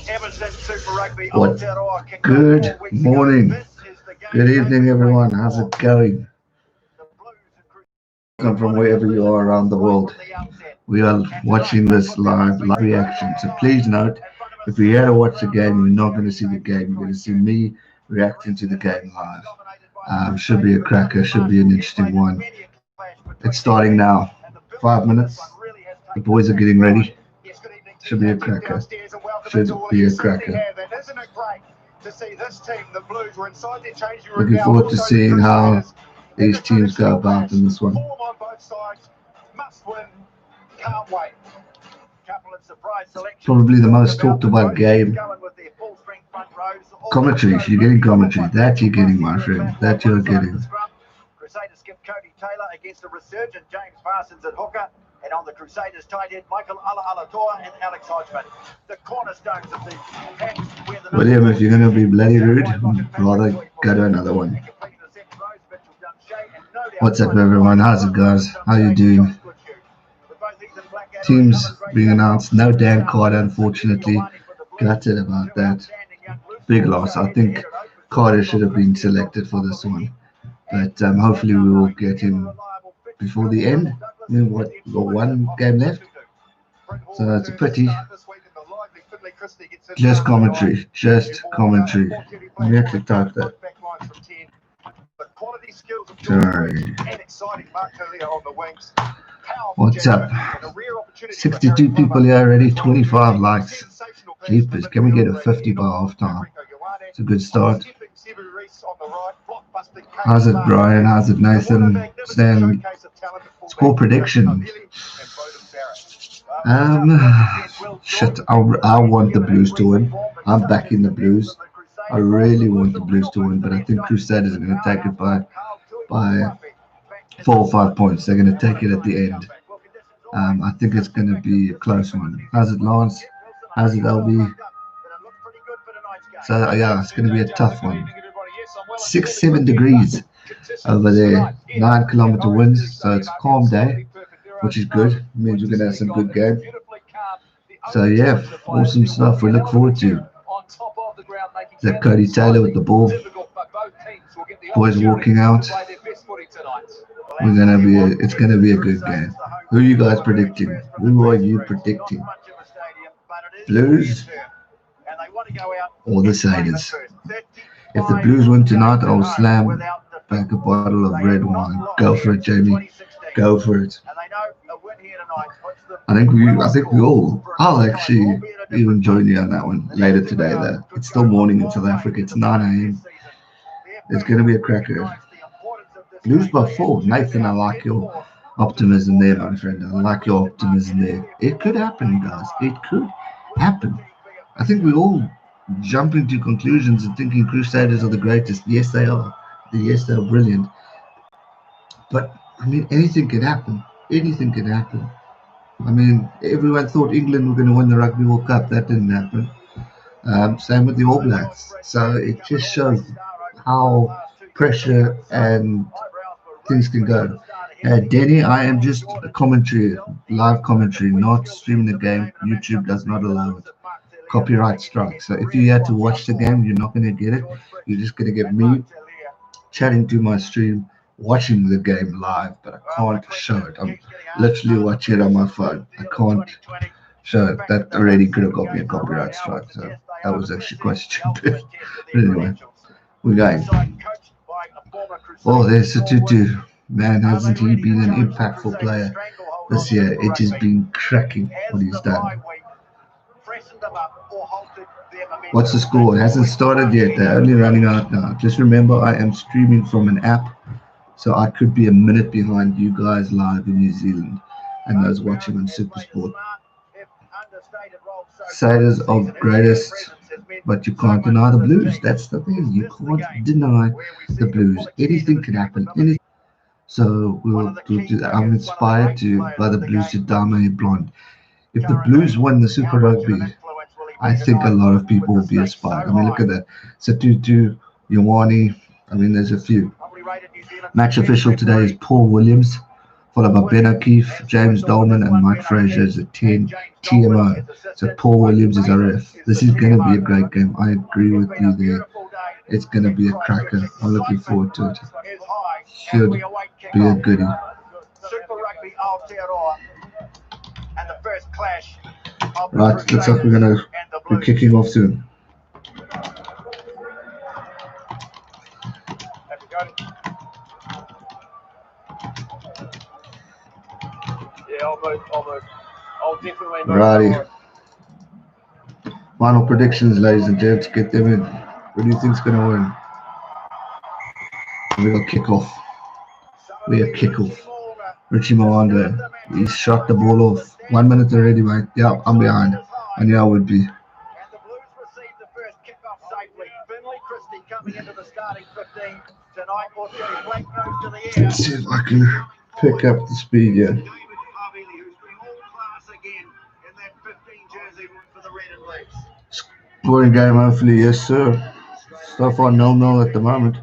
Investec Super Rugby What? Aotearoa. Good morning, good evening, everyone. How's it going? Welcome from wherever you are around the world. We are watching this live reaction. So please note, if you're here to watch the game, you're not going to see the game. You're going to see me reacting to the game live. Should be a cracker. Should be an interesting one. It's starting now. 5 minutes. The boys are getting ready. Should be a cracker. Should be a cracker. Looking forward to seeing how these teams go about in this one. Probably the most talked about game. Commentary. You're getting commentary. That you're getting, my friend. That you're getting. Crusaders skip Cody Taylor against the resurgent James Parsons at hooker. And on the Crusaders tight end, Michael Alatoa and Alex Hodgman. The cornerstones of the Pats. William, if you're going to be bloody rude, rather go to another one. What's up, everyone? How's it, guys? How you doing? Teams being announced. No Dan Carter, unfortunately. Gutted about that. Big loss. I think Carter should have been selected for this one. But hopefully we will get him before the end. I mean, what, one game left? So it's a pity. Just commentary. Just commentary. Let me actually type that. Sorry. What's up? 62 people here already, 25 likes. Jeepers, can we get a 50 by half time? It's a good start. How's it, Brian? How's it, Nathan? Stan? Score prediction. Shit, I want the Blues to win. I'm backing the Blues. I really want the Blues to win, but I think Crusaders are going to take it by 4 or 5 points. They're going to take it at the end. I think it's going to be a close one. How's it, Lance? How's it, LB? So, yeah, it's going to be a tough one. 6-7 degrees over there. 9 kilometer winds, so it's a calm day, which is good. It means we're going to have some good game. So, yeah, awesome stuff. We look forward to. Is that Cody Taylor with the ball? Boys walking out. It's gonna be a good game. Who are you guys predicting? Who are you predicting? Blues or the Crusaders? If the Blues win tonight, I'll slam back a bottle of red wine. Go for it, Jamie. Go for it. I think we all. I'll actually even join you on that one later today. Though it's still morning in South Africa. It's 9 a.m. It's gonna be a cracker. Blues by 4. Nathan, I like your optimism there, my friend. I like your optimism there. It could happen, guys. It could happen. I think we all jump into conclusions and thinking Crusaders are the greatest. Yes, they are. Yes, they're brilliant. But I mean, anything can happen. Anything can happen. I mean, everyone thought England were going to win the Rugby World Cup. That didn't happen. Same with the All Blacks. So it just shows how pressure and things can go. Denny, I am just a commentary, live commentary, not streaming the game. YouTube does not allow it. Copyright strike. So if you had to watch the game, you're not going to get it. You're just going to get me chatting to my stream, watching the game live, but I can't show it. I'm literally watching it on my phone. I can't show it. That already could have got me a copyright strike. So that was actually quite stupid. But anyway, we're going. Oh, there's a Tutu. Man, hasn't he been an impactful player this year? It has been cracking what he's done. What's the score? It hasn't started yet. They're only running out now. Just remember, I am streaming from an app, so I could be a minute behind you guys live in New Zealand and those watching on SuperSport. Crusaders are greatest, but you can't deny the Blues. That's the thing. You can't deny the Blues. Anything can happen. Anything. So we'll do that. I'm inspired by the Blues to dye my hair blonde. If the Blues win the Super Rugby, I think a lot of people will be inspired. I mean, look at that. Satutu, Ioane. I mean, there's a few. Match official today is Paul Williams. followed by Ben O'Keefe, James Dolman, and Mike Fraser as a 10 TMO. So Paul Williams is our ref. This is going to be a great game. I agree with you there. It's going to be a cracker. I'm looking forward to it. Should be a goodie. Super Rugby Aotearoa and the first clash. Right, looks like we're going to be kicking off soon. Yeah, I'll definitely move. Righty. Final predictions, ladies and gents. Get them in. Who do you think's going to win? We'll kick off. Richie Moanda. He's shot the ball off. 1 minute already, mate. Yeah, I'm behind. And yeah, I would be. And the Blues received the first kick-off safely. Finley Christie coming into the starting 15 tonight. Orangetheory Black nose to the air. Let's see if I can pick up the speed here. Who's doing all class again in that 15 jersey for the Red and Blues. Scoring game, hopefully, yes, sir. So far, 0-0 at the moment.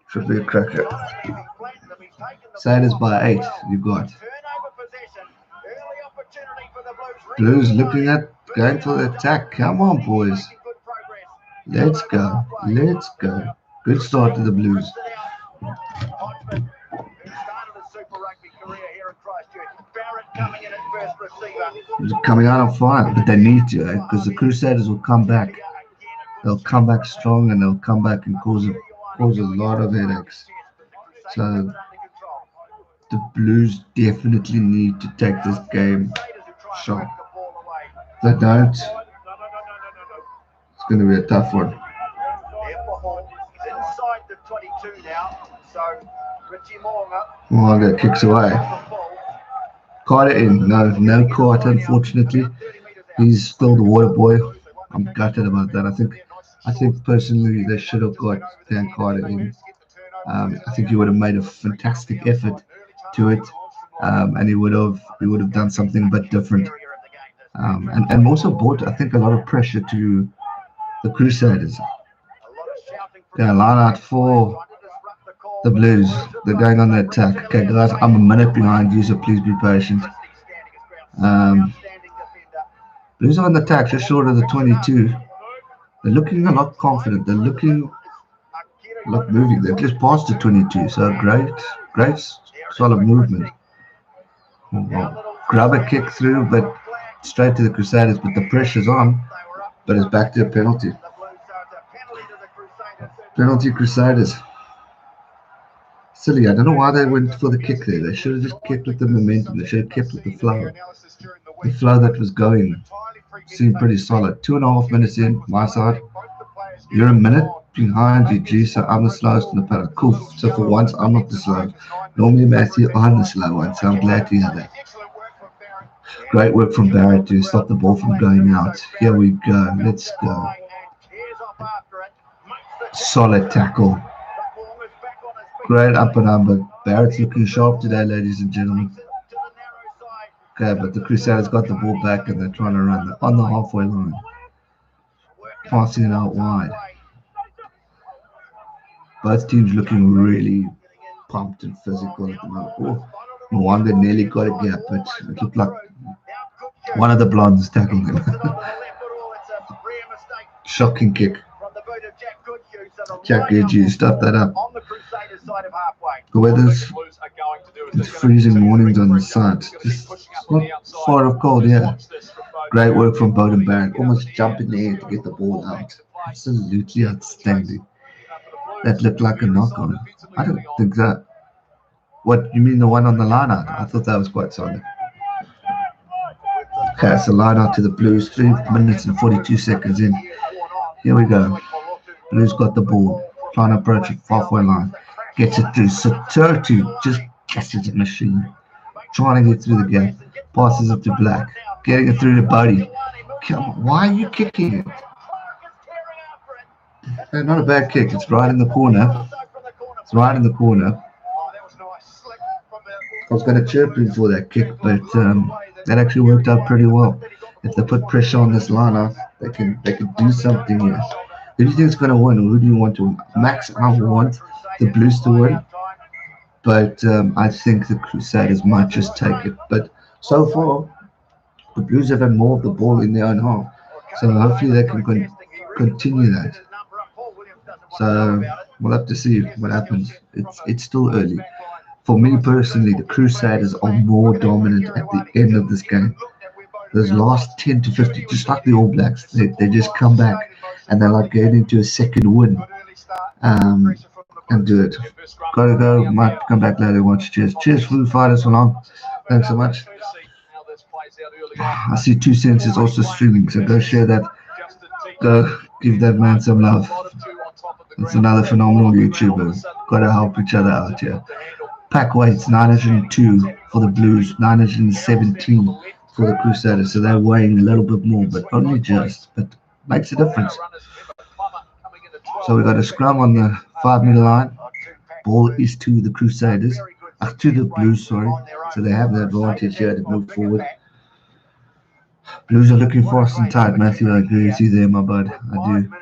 Should be a cracker. Crusaders by 8. You got Blues looking at going for the attack. Come on, boys. Let's go. Good start to the Blues. Coming out on fire, but they need to, because the Crusaders will come back. They'll come back strong, and they'll come back and cause a lot of headaches. So the Blues definitely need to take this game sharp. If they don't, it's going to be a tough one. Moanga kicks away. Carter in. No Carter, unfortunately. He's still the water boy. I'm gutted about that. I think personally they should have got Dan Carter in. I think he would have made a fantastic effort to it, and he would have done something a bit different, and also brought, I think, a lot of pressure to the Crusaders. Okay, line out for the Blues. They're going on the attack. Okay, guys, I'm a minute behind you, so please be patient. Blues are on the attack, just short of the 22. They're looking a lot confident. They're looking like moving. They've just passed the 22, so great, solid movement. Well, grab a kick through, but straight to the Crusaders. But the pressure's on, but it's back to a penalty. Penalty Crusaders. Silly. I don't know why they went for the kick there. They should have just kept with the momentum. They should have kept with the flow. The flow that was going seemed pretty solid. 2.5 minutes in, my side. You're a minute behind you, G, so I'm the slowest in the paddock. Cool. So for once, I'm not the slow. Normally, Matthew, I'm the slow one, so I'm glad to hear that. Great work from Barrett to stop the ball from going out. Here we go. Let's go. Solid tackle. Great up and under. Barrett's looking sharp today, ladies and gentlemen. Okay, but the Crusaders got the ball back and they're trying to run on the halfway line. Passing it out wide. Both teams looking really pumped and physical at the moment. Oh, Mwanga nearly got a gap, but it looked like one of the blondes tackled him. Shocking kick. Jack Goodhue stuffed that up. The weather's it's freezing mornings on the side. It's not far off cold, yeah. Great work from Bowden Barrett. Almost jumped in the air to get the ball out. Absolutely outstanding. That looked like a knock on. I don't think that. What, you mean the one on the line out? I thought that was quite solid. Okay, so line out to the Blues. 3 minutes and 42 seconds in. Here we go. Blues got the ball. Trying to approach it halfway line. Gets it through. Saturtu just gasses a machine. Trying to get through the gap. Passes it to Black. Getting it through to Bodie. Come on, why are you kicking it? Okay, not a bad kick. It's right in the corner. It's right in the corner. I was going to chirp him for that kick, but that actually worked out pretty well. If they put pressure on this liner, they can do something here. Who do you think is going to win, or who do you want to win? Max, I want the Blues to win, but I think the Crusaders might just take it. But so far, the Blues have had more of the ball in their own half, so hopefully they can continue that. So we'll have to see what happens. It's still early. For me personally, the Crusaders are more dominant at the end of this game. Those last 10 to 50, just like the All Blacks, they just come back and they're like getting into a second win and do it. Gotta go. Might come back later and watch. Cheers. Cheers, Flu Fighters, for long. Thanks so much. I see 2 cents is also streaming, so go share that. Go give that man some love. It's another phenomenal YouTuber. Gotta help each other out here. Pack weights 902 for the Blues, 917 for the Crusaders. So they're weighing a little bit more, but only just. But makes a difference. So we got a scrum on the 5-meter line. Ball is to the Crusaders. To the Blues, sorry. So they have the advantage here to move forward. Blues are looking fast and tight, Matthew. I agree with you there, my bud. I do.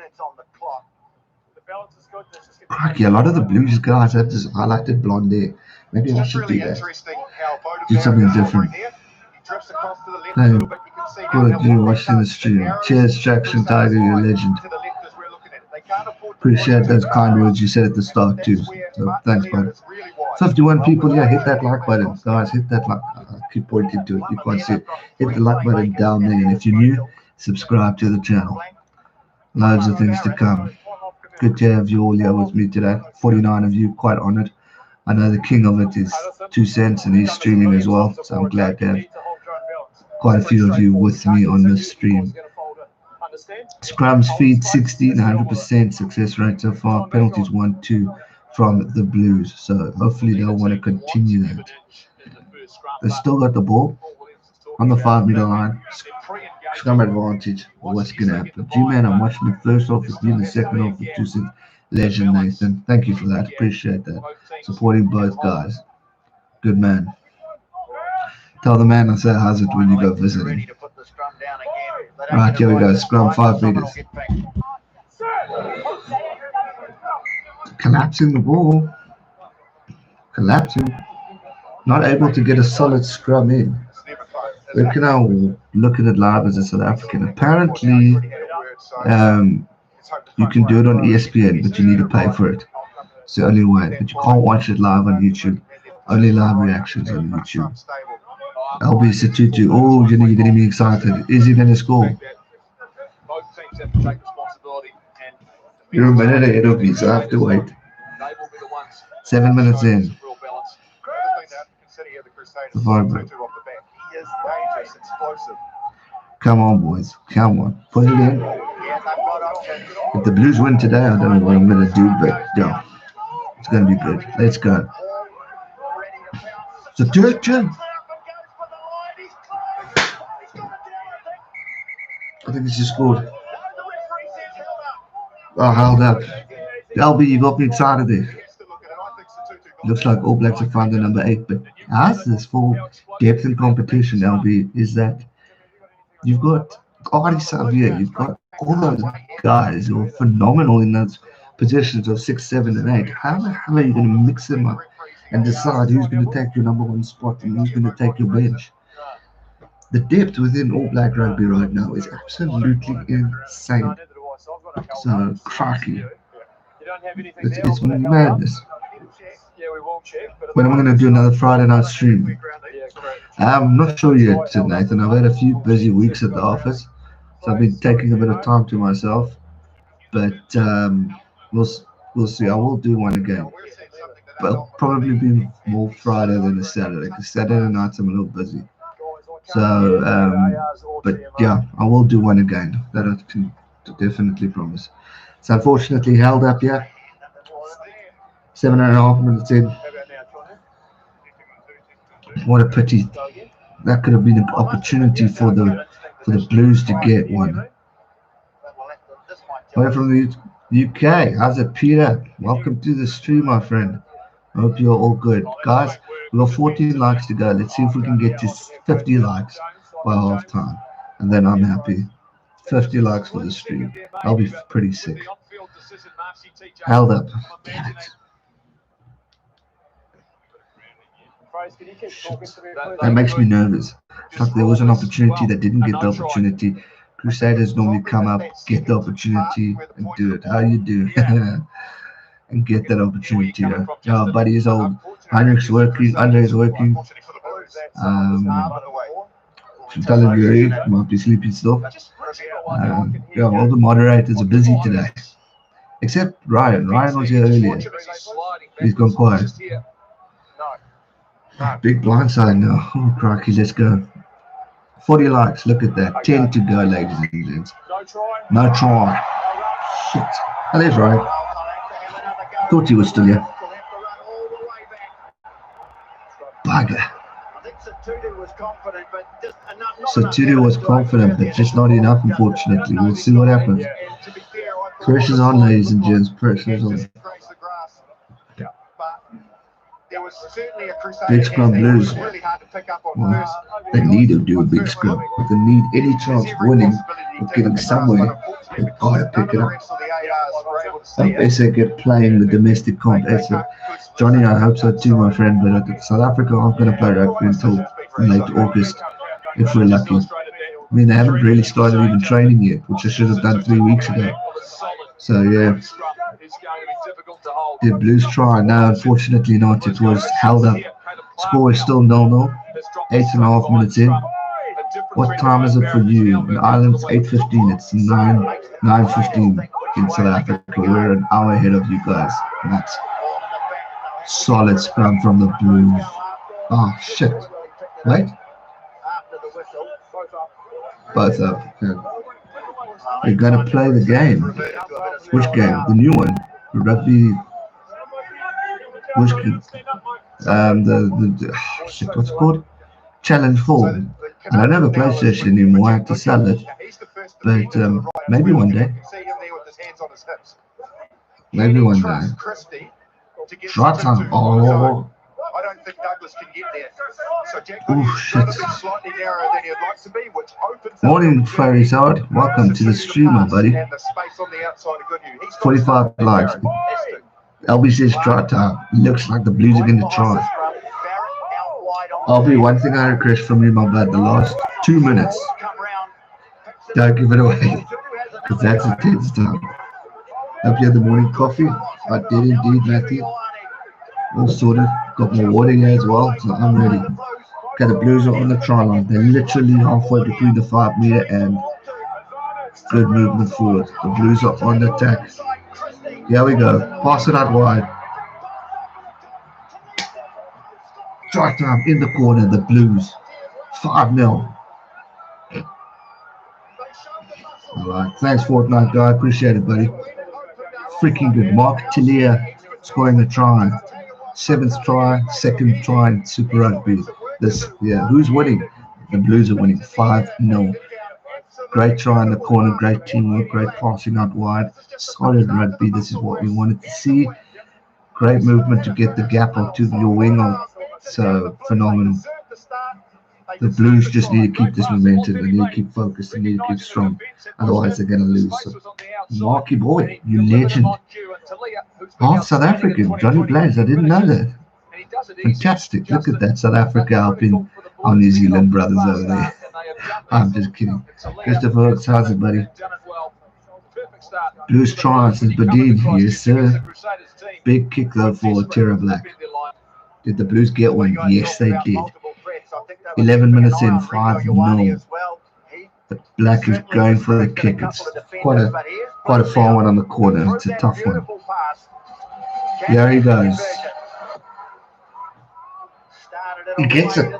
Crikey, a lot of the Blues guys have this highlighted blonde hair. Maybe I should do that. Do something different. Hey, good you watching the stream. Cheers, Jackson Tiger, you're a legend. Appreciate those kind words you said at the start too. So thanks, bud. 51 people, yeah, hit that like button. Guys, hit that like. I keep pointing to it. You can't see it. Hit the like button down there. And if you're new, subscribe to the channel. Loads of things to come. Good to have you all here with me today. 49 of you, quite honored. I know the king of it is 2 cents and he's streaming as well. So I'm glad to have quite a few of you with me on this stream. Scrums feed 16, 100% success rate so far. Penalties 1-2 from the Blues. So hopefully they'll want to continue that. They still got the ball on the 5-meter line. Scrum advantage. What's going to happen? G-Man, I'm watching the first half with you and the second half with 2 cents. Legend, Nathan. Thank you for that. Appreciate that. Supporting both guys. Good man. Tell the man I say how's it when you go visit him. Right, here we go. Scrum 5 meters. Collapsing the ball. Collapsing. Not able to get a solid scrum in. We can now look at it live as a South African. Apparently, you can do it on ESPN, but you need to pay for it. It's the only way. But you can't watch it live on YouTube. Only live reactions on YouTube. LB Satutu. Oh, you're getting me excited. Is he going to score? You're a minute ahead of me, so I have to wait. 7 minutes in. Come on, boys. Come on. Put it in. If the Blues win today, I don't know what I'm going to do, but yeah, it's going to be good. Let's go. Satutu. I think it's just scored. Oh, held up. LB, you got me excited there. Looks like All Blacks have found the number 8, but as this for depth and competition, LB, is that you've got Ari Xavier, you've got all those guys who are phenomenal in those positions of 6, 7, and 8. How the hell are you going to mix them up and decide who's going to take your number 1 spot and who's going to take your bench? The depth within All Black Rugby right now is absolutely insane. So, crikey. It's madness. When am I going to do another Friday night stream? I'm not sure yet, Nathan. I've had a few busy weeks at the office, so I've been taking a bit of time to myself. But we'll see. I will do one again. But it'll probably be more Friday than a Saturday, because Saturday nights I'm a little busy. So, but yeah, I will do one again. That I can definitely promise. It's unfortunately held up here. 7.5 minutes in. What a pity. That could have been an opportunity for the Blues to get one. Away from the UK. How's it, Peter? Welcome to the stream, my friend. I hope you're all good. Guys, we've got 14 likes to go. Let's see if we can get to 50 likes by half time. And then I'm happy. 50 likes for the stream. I'll be pretty sick. Held up. Damn it. That makes me nervous. It's like there was an opportunity that didn't get the opportunity. Crusaders normally come up, get the opportunity, and do it. How you do? And get that opportunity. Yeah, buddy's old. Heinrich's working, Andre's working. Yuri might be sleeping still. Yeah, all the moderators are busy today. Except Ryan. Ryan was here earlier. He's gone quiet. Big blindside now. Oh, crikey, let's go. 40 likes, look at that. 10 to go, ladies and gents. No try. Shit. Oh, there's Ryan. Thought he was still here. Bugger. So Tudu was confident, but just not enough, unfortunately. We'll see what happens. Pressure's on, ladies and gents. Pressure's on. Big scrum Blues. Well, they need to do a big scrum. If they need any chance of winning or getting somewhere, they've got to pick it up. Unless they get playing the domestic comp. Johnny, I hope so too, my friend. But South Africa aren't going to play rugby until late August, if we're lucky. I mean, they haven't really started even training yet, which I should have done 3 weeks ago. So, yeah. Did Blues try? No, unfortunately not. It was held up. Score is still 0-0. 8.5 minutes in. What time is it for you? In Ireland, it's 8:15. It's 9:15 in South Africa. We're an hour ahead of you guys. That's solid scrum from the Blues. Oh, shit. Wait. Both up. Okay. We're going to play the game. Which game? The new one. The rugby. Which game? Shit, what's it called? Challenge 4. I don't have a PlayStation anymore. I have to sell it. But maybe one day. Maybe one day. Try time. Oh. I don't think Douglas can get there. So Jack shit. Slightly narrower than you'd like to be, which opens Morning, Fairy Sard. Welcome to the streamer, buddy. 45 likes. LB says try time. Looks like the Blues are going to try. LB, one thing I request from you, my bud, the last 2 minutes. Don't give it away. Because that's a tense time. Hope you had the morning coffee. I did indeed, Matthew. All sorted. Got my water here as well, so I'm ready. Okay, the Blues are on the try line. They're literally halfway between the 5 metre and good movement forward. The Blues are on the attack. Here we go. Pass it out wide. Try time in the corner. The Blues. 5-0. All right. Thanks, Fortnite guy. Appreciate it, buddy. Freaking good. Mark Tillier scoring a try. 7th try, 2nd try in Super Rugby. Who's winning? The Blues are winning 5-0. Great try in the corner, great teamwork, great passing out wide, solid rugby. This is what we wanted to see. Great movement to get the gap onto your wing. So phenomenal. The Blues just need to keep this momentum. They need to keep focused. They need to keep strong. Otherwise, they're going to lose. So, Marky boy, you legend. Half South African, Johnny Blaze. I didn't know that. Fantastic. Look at that. South Africa helping our New Zealand brothers over there. I'm just kidding. Christopher, how's it, buddy? Blues try, says Badin. Yes, sir. Big kick, though, for Terra Black. Did the Blues get one? Yes, they did. 11 minutes in, 5-0. The Black is going for a kick. It's quite a far one on the corner. It's a tough one. Here he goes. He gets it.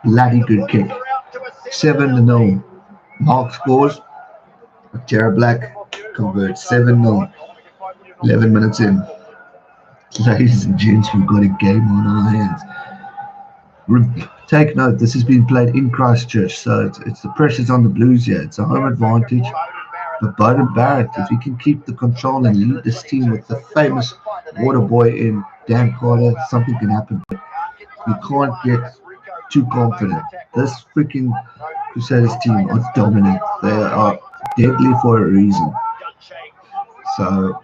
Bloody good kick. 7-0. Mark scores. Terra Black converts 7-0. 11 minutes in. Ladies and gents, we've got a game on our hands. Take note, this has been played in Christchurch, so it's the pressure's on the Blues here. It's a home advantage. But Bowden Barrett, if he can keep the control and lead this team with the famous water boy in Dan Carter, something can happen. You can't get too confident. This freaking Crusaders team are dominant. They are deadly for a reason. So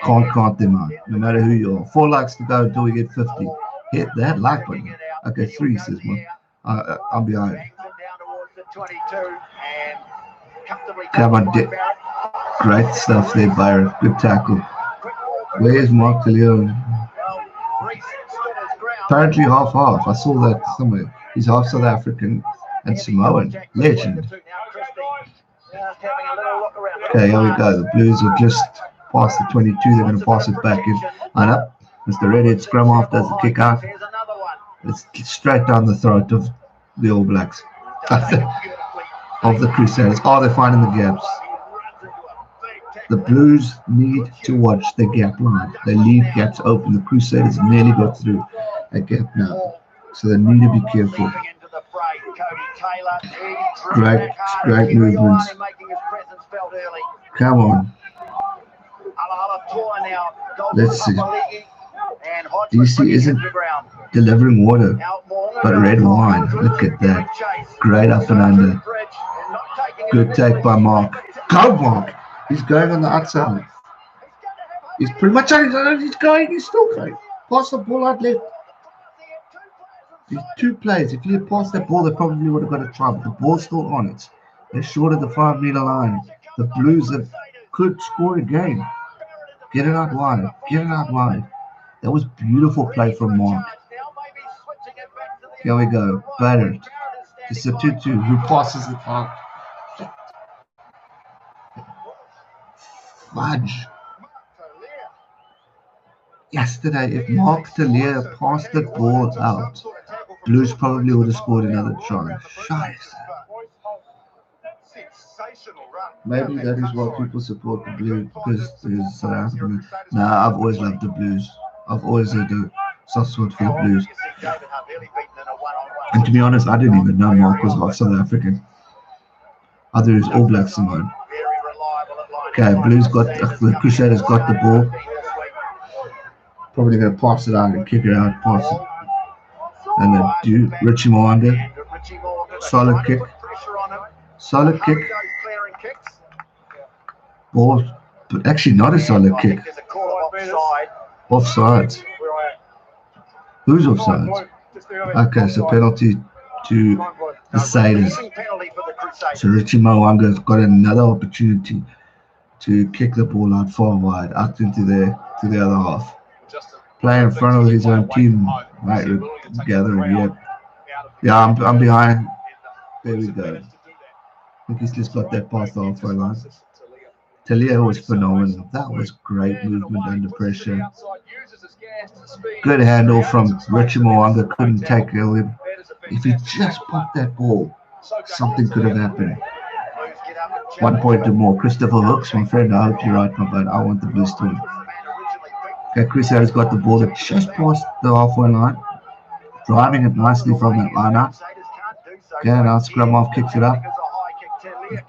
can't count them out, no matter who you are. 4 likes to go until we get 50. Hit that like button. Okay, 3 says one. I'm behind. Come on, great stuff there, Byron. Good tackle. Where's Mark DeLeo? Apparently half-half. I saw that somewhere. He's half South African and Samoan. Legend. Okay, here we go. The Blues are just past the 22. They're going to pass it back in. And up. Mr. Redhead scrum half does the kick out. It's straight down the throat of the All Blacks. Of the Crusaders. Oh, they're finding the gaps. The Blues need to watch the gap line. They leave gaps open. The Crusaders nearly got through a gap now. So they need to be careful. Great movements. Come on. Let's see. DC isn't delivering water, but red wine. Look at that. Great up and under. Good take by Mark. Go, Mark. He's going on the outside. He's pretty much on. He's going. He's still going. Pass the ball out left. These 2 plays. If you had passed that ball, they probably would have got a try. But the ball's still on it. They're short of the 5-meter line. The Blues could score again. Get it out wide. Get it out wide. That was beautiful play from Mark. Here we go. Barrett. It's a 2-2. Who passes it out? Fudge. Yesterday, if Mark Talia passed the ball out, Blues probably would have scored another try. Scheiße. Maybe that is why people support the Blues, because there's South African. Nah, I've always loved the Blues. I've always had a soft spot for the Blues. And to be honest, I didn't even know Mark was half South African. I thought he was All Black Samoan. Okay, Blues got the Crusaders got the ball. Probably going to pass it out and kick it out, pass it. And they do. Richie Moanga. Solid kick. Solid kick. Ball, but actually not a solid kick. Offsides. Who's offsides? Okay, so penalty to the Crusaders. So Richie Moanga's got another opportunity to kick the ball out far wide, out into the other half. Play in front of his own team, right? Gathering, yeah. Yeah, I'm behind. There we go. I think he's just got that past the halfway line. Talia was phenomenal. That was great movement under pressure. Good handle from Richie Moanga. Couldn't tackle him. If he just popped that ball, something could have happened. 1 point or more. Christopher Hooks, my friend, I hope you're right, my bad. I want the Blues to win. Okay, Chris has got the ball that just past the halfway line. Driving it nicely from that line out. Okay, now scrum half kicks it up.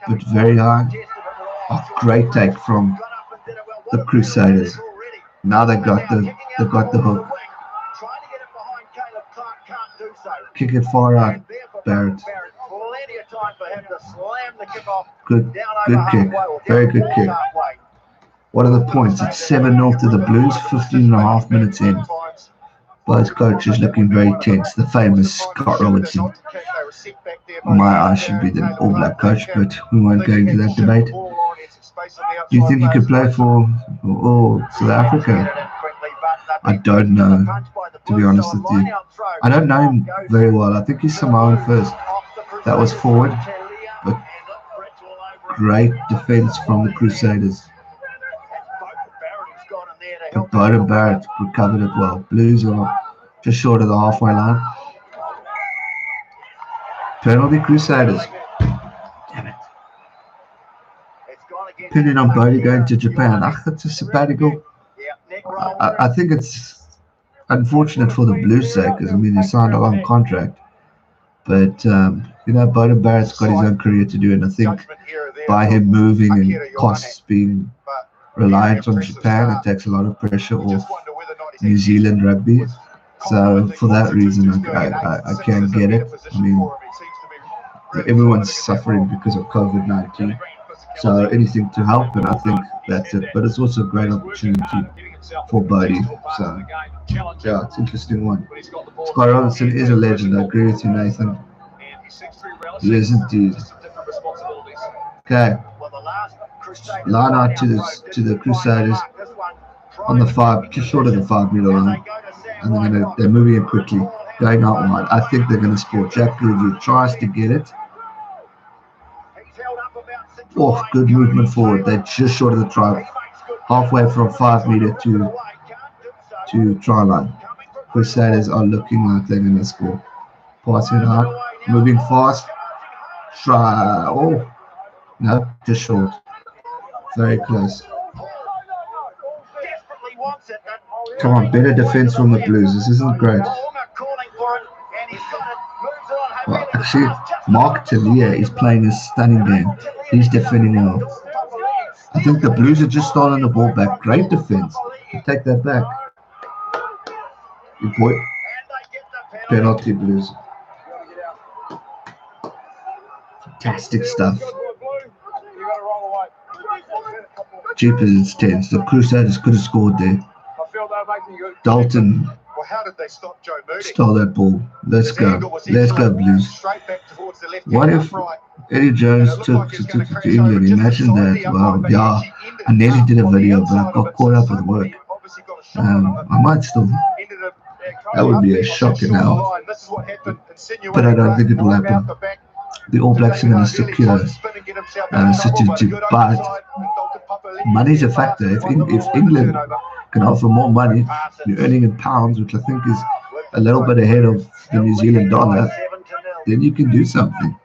But very high. Oh, great take from the Crusaders. Now they got the hook. Kick it far out, Barrett. Good kick. Very good kick. What are the points? It's 7-0 to the Blues, 15.5 minutes in. Both coaches looking very tense. The famous Scott Robertson. My eye should be the All Black coach, but we won't go into that debate. Do you think he could play for South Africa? I don't know, to be honest with you. I don't know him very well. I think he's Samoan first. That was forward, but great defense from the Crusaders. But Bowden Barrett recovered it well. Blues are just short of the halfway line. Penalty Crusaders. Damn it. Opinion on Bodie going to Japan. It's a sabbatical. I think it's unfortunate for the Blues' sake, because I mean, he signed a long contract. But Bowden Barrett's got his own career to do, and I think by him moving and costs being reliant on Japan, it takes a lot of pressure off New Zealand rugby. So for that reason, I can get it. I mean, everyone's suffering because of COVID-19. So anything to help, and I think that's it. But it's also a great opportunity for Bodie. So, yeah, it's an interesting one. Scott Robinson is a legend. I agree with you, Nathan. He is indeed. Okay. Line out to the Crusaders on the 5, just short of the 5 meter line. And they're moving in quickly, going out wide. I think they're going to score. Jack Goodwood tries to get it. Oh, good movement forward. They're just short of the try. Halfway from 5 meter to try line. Crusaders are looking like they're going to score. Passing out, moving fast. Try. Oh, no, just short. Very close. Come on, better defense from the Blues. This isn't great. Well, actually, Mark Talia is playing a stunning game. He's defending well. I think the Blues are just starting the ball back. Great defense. Take that back. Good boy. Penalty, Blues. Fantastic stuff. Jeepers, it's tense. The Crusaders could have scored there. Dalton stole that ball. Let's go. Let's go, Blues. What if Eddie Jones took to England? Imagine that. Wow, yeah. I nearly did a video, but I got caught up with work. I might still. That would be a shock and now. But I don't think it will happen. The All Blacks are going to secure City, but money's a factor. If England can offer more money, you're earning in pounds, which I think is a little bit ahead of the New Zealand dollar, then you can do something.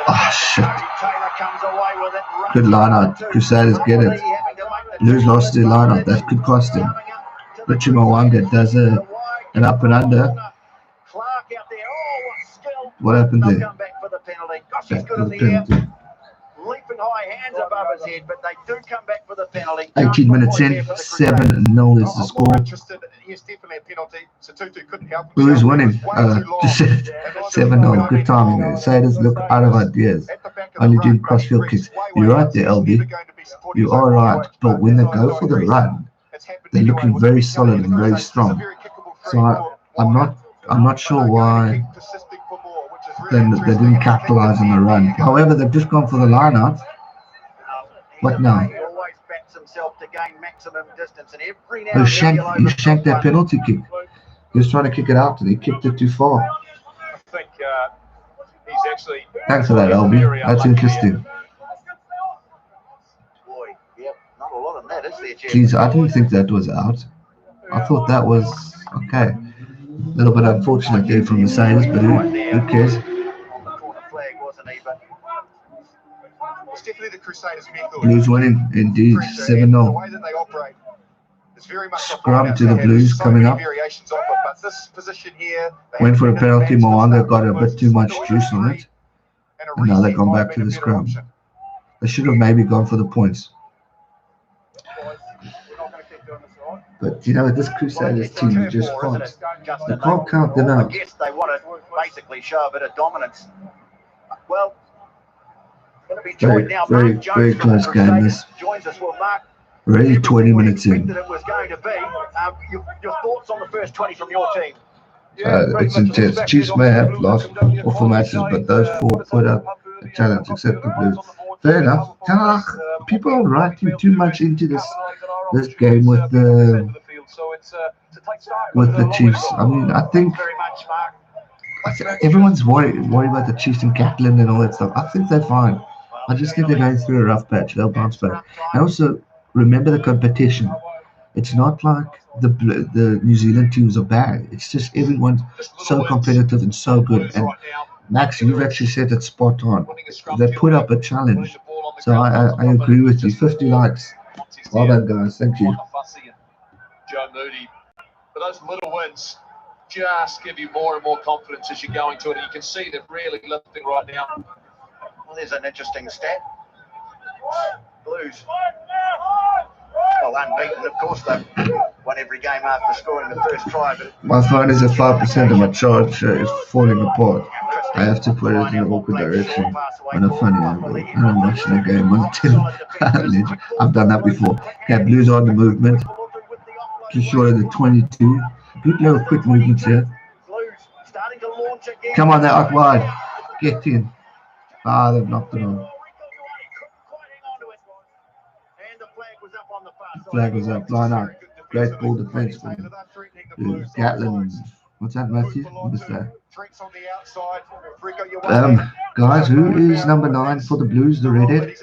Oh, shit. Good line out. Crusaders get it. Blues lost their line out. That could cost him. Richie Mwanga does an up and under. What happened there? Back for the penalty. Leaping high hands above his head, but they do come back for the penalty. 18 minutes in, 7-0 is the score. Blues winning. 7-0. Good timing. Crusaders look out of ideas. Only doing crossfield kicks. You're right there, LB. You are right. But when they go for the run, they're looking very solid and very strong. So I'm not sure why they didn't capitalize on the run. However, they've just gone for the line out. What now? He shanked that penalty kick. He was trying to kick it out and he kicked it too far. Thanks for that, LB. That's interesting. Jeez, I didn't think that was out. I thought that was okay. A little bit unfortunate there from the Sailors, but who cares? Blues winning, indeed, 7-0. Scrum to the Blues coming up. Went for a penalty. Mwanga got a bit too much juice on it. And now they've gone back to the scrum. They should have maybe gone for the points. But you know, this Crusaders team, you just can't. You can't count them out. Yes, they want to basically show a bit of dominance. Well, very close game. This already 20 minutes in. Your thoughts on the first 20 from your team? It's intense. Chiefs may have lost awful matches, but those four put up a challenge, except the Blues. Fair enough. People are writing too much into this game with the Chiefs. I mean, I think everyone's worried about the Chiefs and Catlin and all that stuff. I think they're fine. I just think they're going through a rough patch. They'll bounce back. And also, remember the competition. It's not like the New Zealand teams are bad. It's just everyone's so competitive and so good. And Max, you've actually said it spot on. They put up a challenge. So I agree with you. 50 likes. Well done, guys. Thank you. Joe Moody. But those little wins just give you more and more confidence as you're going to it. And you can see they're really lifting right now. Well, there's an interesting stat. Blues. Well, unbeaten, of course. They've won every game after scoring the first try. But my phone is at 5% and my charge is falling apart. Chris I have to put it in an awkward direction on a funny angle. And I'm watching a game on the I've done that before. Okay, Blues on the movement. Just short of the 22. Good little quick movements here. Come on, they're out wide. Get in. Ah, they've knocked it on. Flag was up. Line out. Great ball defense from Gatlin. What's that, Matthew? What's that? Guys, who is number 9 for the Blues, the redhead?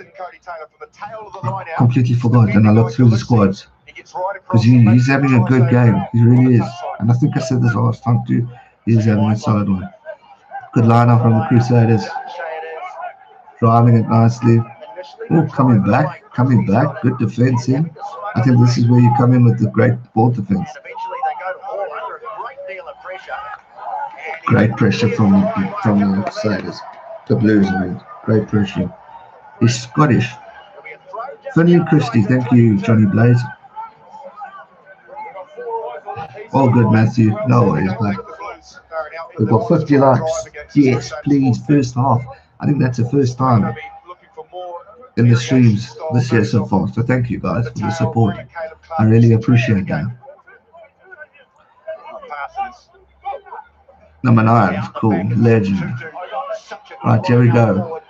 Completely forgot, and I looked through the squads. Because he's having a good game. He really is. And I think I said this last time too. He's having a solid one. Good line-up from the Crusaders. Driving it nicely. Oh, coming back. Good defense in. I think this is where you come in with the great ball defense. Great pressure from the Crusaders. The Blues, I mean. Great pressure. He's Scottish. Finley Christie, thank you, Johnny Blaze. All good, Matthew. No worries, mate. We've got 50 likes. Yes, please. First half. I think that's the first time in the streams this year so far. So thank you guys for the support. I really appreciate that. Number 9, cool, legend. Right, here we go.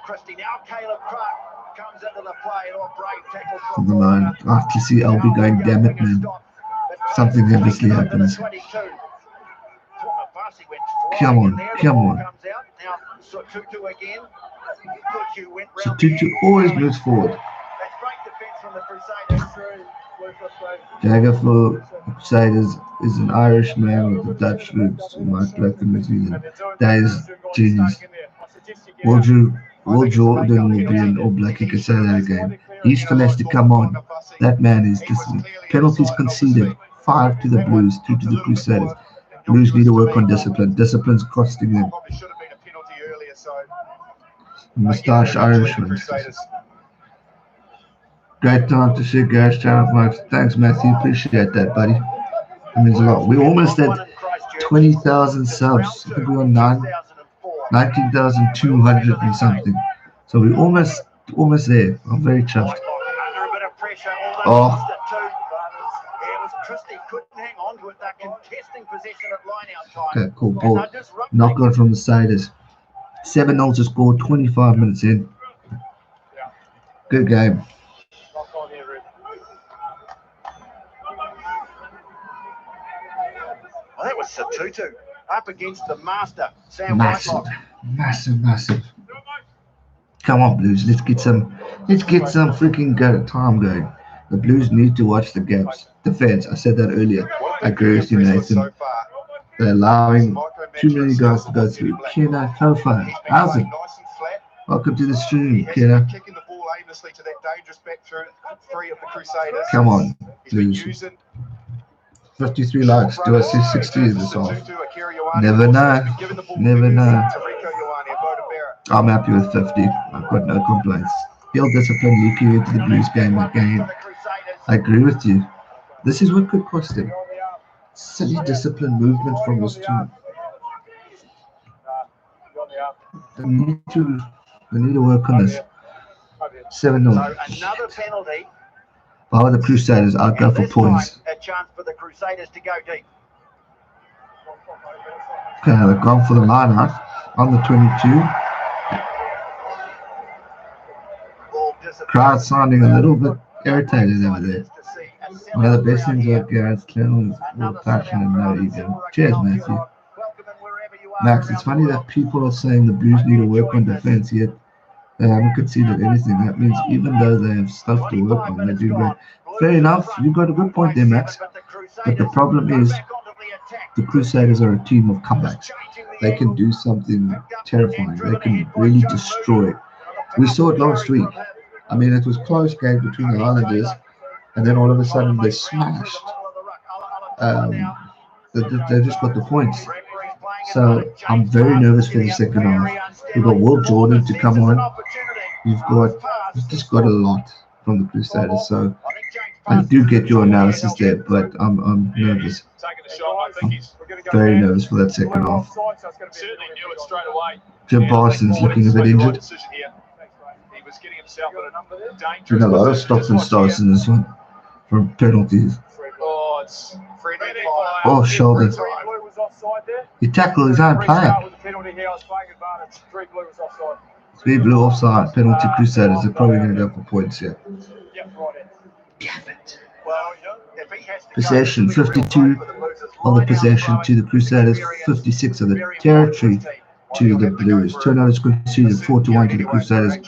Number 9. I have to see LB going, damn it, man. Something obviously happens. Come on. So Tutu always moves forward. Jagger for Crusaders is an Irish man with the Dutch roots who might play for New Zealand. That is genius. Will Jordan will be an All Black, you can say that again. He still has to come on. That man is disciplined. Penalties conceded. 5 to the Blues, 2 to the Crusaders. Blues need to work on discipline. Discipline's costing them. Moustache Irishman. Great time to see Gareth channel, folks. Thanks, Matthew. Appreciate that, buddy. It means a lot. We're almost at 20,000 subs. I think we're on 19,200 and something. So we're almost there. I'm very chuffed. Oh. Okay, cool ball. Knock on from the Crusaders. 7-0 to score, 25 minutes in. Good game. Well, that was Satutu up against the master, Sam Massive. Come on, Blues. Let's get some freaking time going. The Blues need to watch the gaps. Defense, I said that earlier. I agree with you, Nathan. They're allowing too many guys to go through. Kena Kofa, how's it? Welcome to the stream, Kena. Come on, Blues. 53 likes. Do I see 60 this off? Never know. I'm happy with 50. I've got no complaints. He'll discipline leaking into the Blues game again. I agree with you. This is what could cost him. Silly discipline movement from this team. They need to work on this. 7-0. So another penalty. If I were the Crusaders, I'd go for points. A chance for the Crusaders to go deep. Okay, they've gone for the line out on the 22. Crowd sounding a little bit irritated over there. One of the best things about Gareth's channel is real passion and no ego. Cheers, Matthew. Max, it's funny that people are saying the Blues need to work on defense, yet they haven't conceded anything. That means even though they have stuff to work on, they do great. Fair enough, you've got a good point there, Max. But the problem is the Crusaders are a team of comebacks. They can do something terrifying. They can really destroy. We saw it last week. I mean, it was a close game between the Highlanders, and then all of a sudden they smashed. They just got the points. So I'm very nervous for the second half. We've got Will Jordan to come on. You've just got a lot from the Crusaders. So I do get your analysis there, but I'm nervous. Very nervous for that second half. Jim Parsons looking a bit injured. Been a lot of stops and starts in this one from penalties. Oh, shoulder. He tackled his own player. 3 blue offside, penalty Crusaders. They're probably going to go for points here. Damn it. Possession, 52 of the possession to the Crusaders, 56 of the territory to the Blues. Turnovers conceded 4-1 to the Crusaders,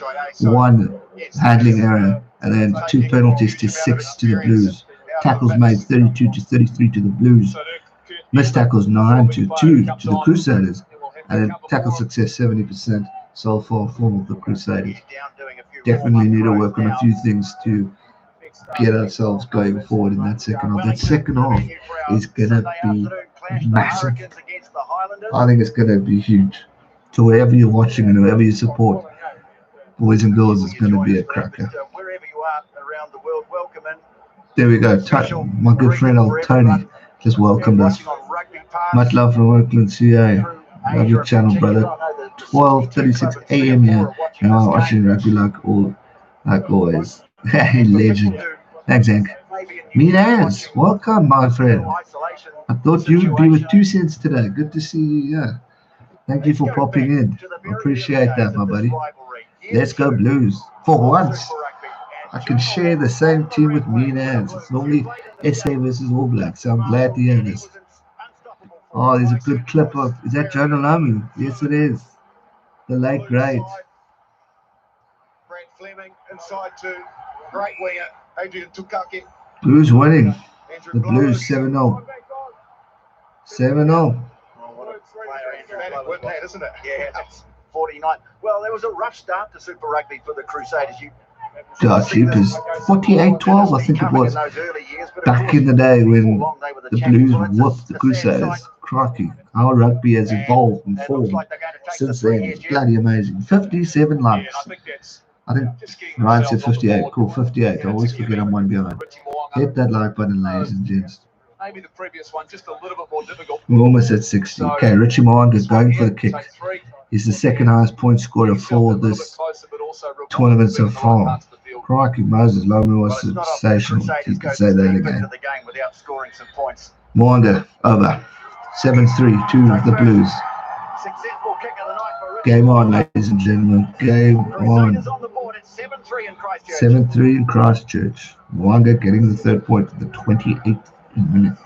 1 handling error, and then 2 penalties to 6 to the Blues. Tackles made 32-33 to the Blues. Missed tackles 9-2 to the Crusaders, and then tackle success 70%. So far for the Crusaders. Definitely need to work on a few things to get ourselves going forward in that second half. That second half is going to be massive. I think it's going to be huge. So wherever you're watching and whoever you support, boys and girls, it's going to be a cracker. There we go. My good friend old Tony just welcomed us. Much love from Oakland, CA. Love your channel, brother. 12:36 a.m. here. Now watching rugby like always. Hey, legend. Thanks, Hank. Miraz, welcome, my friend. I thought you would be with 2 cents today. Good to see you here. Thank you for popping in. I appreciate that, my buddy. Let's go Blues. For once, I can share the same team with Miraz. It's normally SA versus All Blacks, so I'm glad to hear this. Oh, there's a good clip of, is that Jonah Lamu? Yes, it is. The late great. Brent Fleming inside to great winger Adrian Tukaki. Blues winning. The Blues 7-0. 7-0. Isn't it? Yeah, that's 49. Well, there was a rough start to Super Rugby for the Crusaders. God, cheapers. 48-12, I think it was. Back in the day when the Blues whooped the Crusaders. Crikey, our rugby has evolved and formed since then. It's bloody amazing. 57 likes. I think Ryan said 58. Cool, 58. I always forget I'm one behind. Hit that like button, ladies and gents. Maybe the previous one just a little bit more difficult. We're almost at 60. Okay, Richie Moran is going for the kick. He's the second highest point scorer for this tournament so far. Crikey, Moses Lomu was sensational. You can say that again. Mwanga over. 7-3 to the Blues. Game on, ladies and gentlemen. Game on. 7-3 in Christchurch. Mwanga getting the 3rd point at the 28th minute.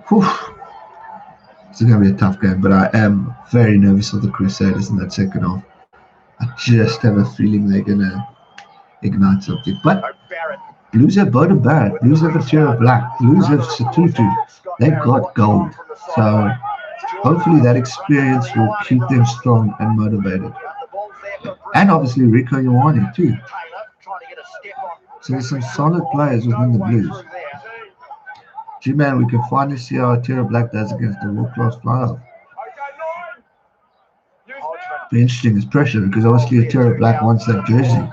Whew. It's going to be a tough game, but I am very nervous of the Crusaders in that second half. I just have a feeling they're going to ignite something. But Blues have Boden Barrett, Blues have Aotearoa Black, Blues have Satutu. They've got gold. So hopefully that experience will keep them strong and motivated. And obviously Rico Ioane too. So there's some solid players within the Blues. Gee man, we can finally see how Aotearoa Black does against the world-class flyout. Be interesting as pressure because obviously Aotearoa Black wants that jersey.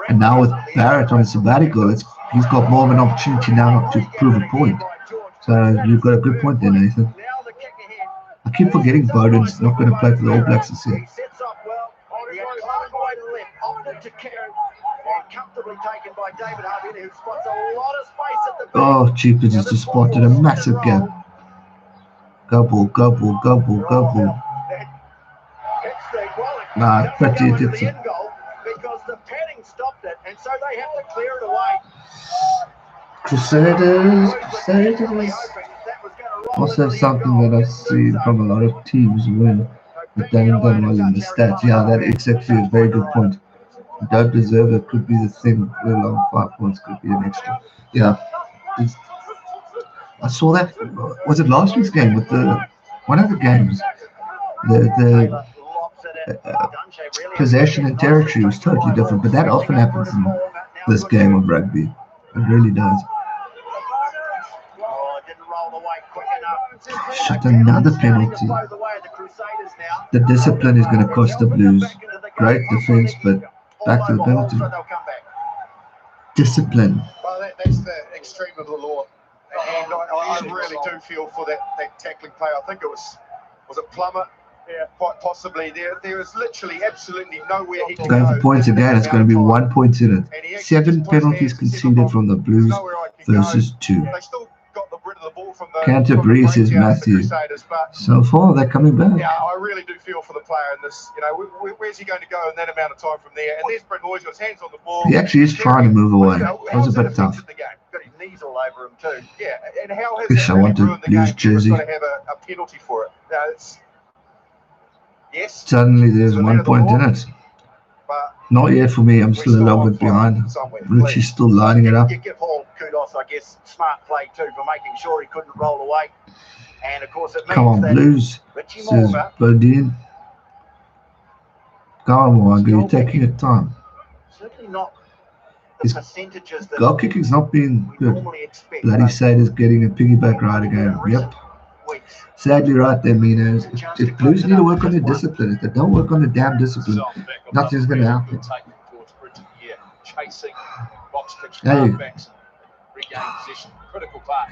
And now with Barrett on a sabbatical, he's got more of an opportunity now to prove a point. So you've got a good point there, Nathan. I keep forgetting Bowden's not going to play for the All Blacks this year. Oh, Cheapers has just spotted a massive gap. Go ball, go ball, go ball, go ball. Nah, pretty it. Because the padding stopped it, and so they have to clear it away. Crusaders. Also something that I've seen from a lot of teams when they've done well in the stats. Yeah, that is actually a very good point. You don't deserve it, could be the thing. Let alone 5 points could be an extra. Yeah. I saw that. Was it last week's game with one of the games? The possession and territory was totally different, but that often happens in this game of rugby. It really does. Shot another penalty. The discipline is going to cost the Blues. Great defense, but back to the penalty. discipline. Well, that's the extreme of the law. And I really do feel for that tackling player. I think it was it Plummer? Yeah, quite possibly. There is literally absolutely nowhere he can go. Going for points again, it's going to be 1 point in it. 7 penalties conceded from the Blues versus 2. They still got rid of the ball from the Canterbury, says Matthew. So far, they're coming back. Yeah, I really do feel for the player in this. You know, where's he going to go in that amount of time from there? And there's Brent Hoy's got his hands on the ball. He actually is trying to move away. It was a bit tough. Got his knees all over him too. Yeah, and how has Wish I wanted Blues jersey. Got to have a penalty for it. No, it's yes. Suddenly, there's 1 point in it. Not yet for me. I'm still a little bit behind. Richie's still lining it up. You give Hall kudos, I guess. Smart play too for making sure he couldn't roll away. And of course, it means Come on, that Blues, Richie says Moore, Bodine. Go on, Wanga, you're taking your time. certainly not the His percentages that goal kicking's not been we good. normally expect. Bloody Saders getting a piggyback ride again. Yep. Weeks. Sadly right there, Minos. If Blues need to work on their discipline, if they don't work on the damn discipline, nothing's going to happen. Hey.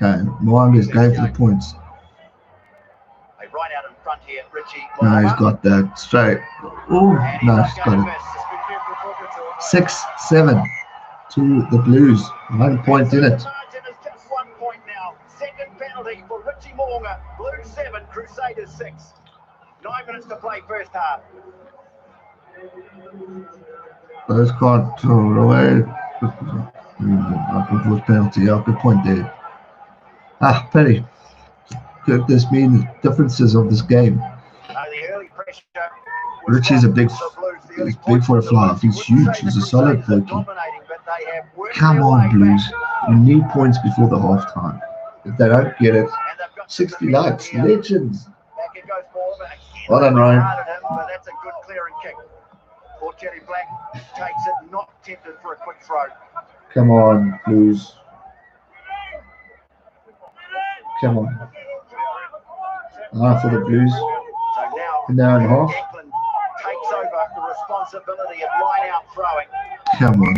Okay, Mwanga's going for the points. They right out in front here, Richie. No, he's got that straight. Oh, no, he's got it. 6-7 to the Blues. 1 point in it. Just 1 point now. Second penalty for Richie Moonga. Blues 7, Crusaders 6. 9 minutes to play first half. Those can't throw away. Penalty. Yeah, good point there. Perry. Could this mean the differences of this game? The early pressure. Richie's he's big for a fly. He's huge. He's a solid 30. Come on, Blues. We need points before the half time. If they don't get it, 60 likes. Legends. Well done, Ryan. But that's a good clearing kick. Or Cherry Black takes it, not tempted for a quick throw. Come on, Blues. Come on. For the Blues. So now and a half. Eklund takes over the responsibility of line out throwing. Come on.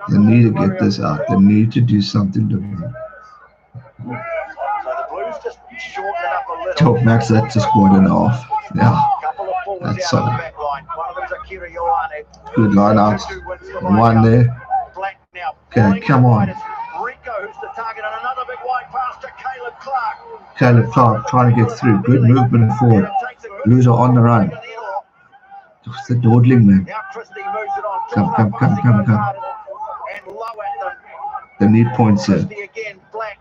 They need to get this out. They need to do something different. So the Blues just shorten it up a little. Top Max, that's just 1.5. Yeah. Couple of forwards That's out on the solid. back line. One of them's Akira Ioane. Good line out. One there. Black now. Okay, come on. Rico, who's the target, and another big wide pass to Caleb Clark. Caleb Clark trying to get through. Good movement forward. Blues are on the run. It's the dawdling, man. Now Christie moves it on. Come. And low at them. They need points here. Christie again. Black.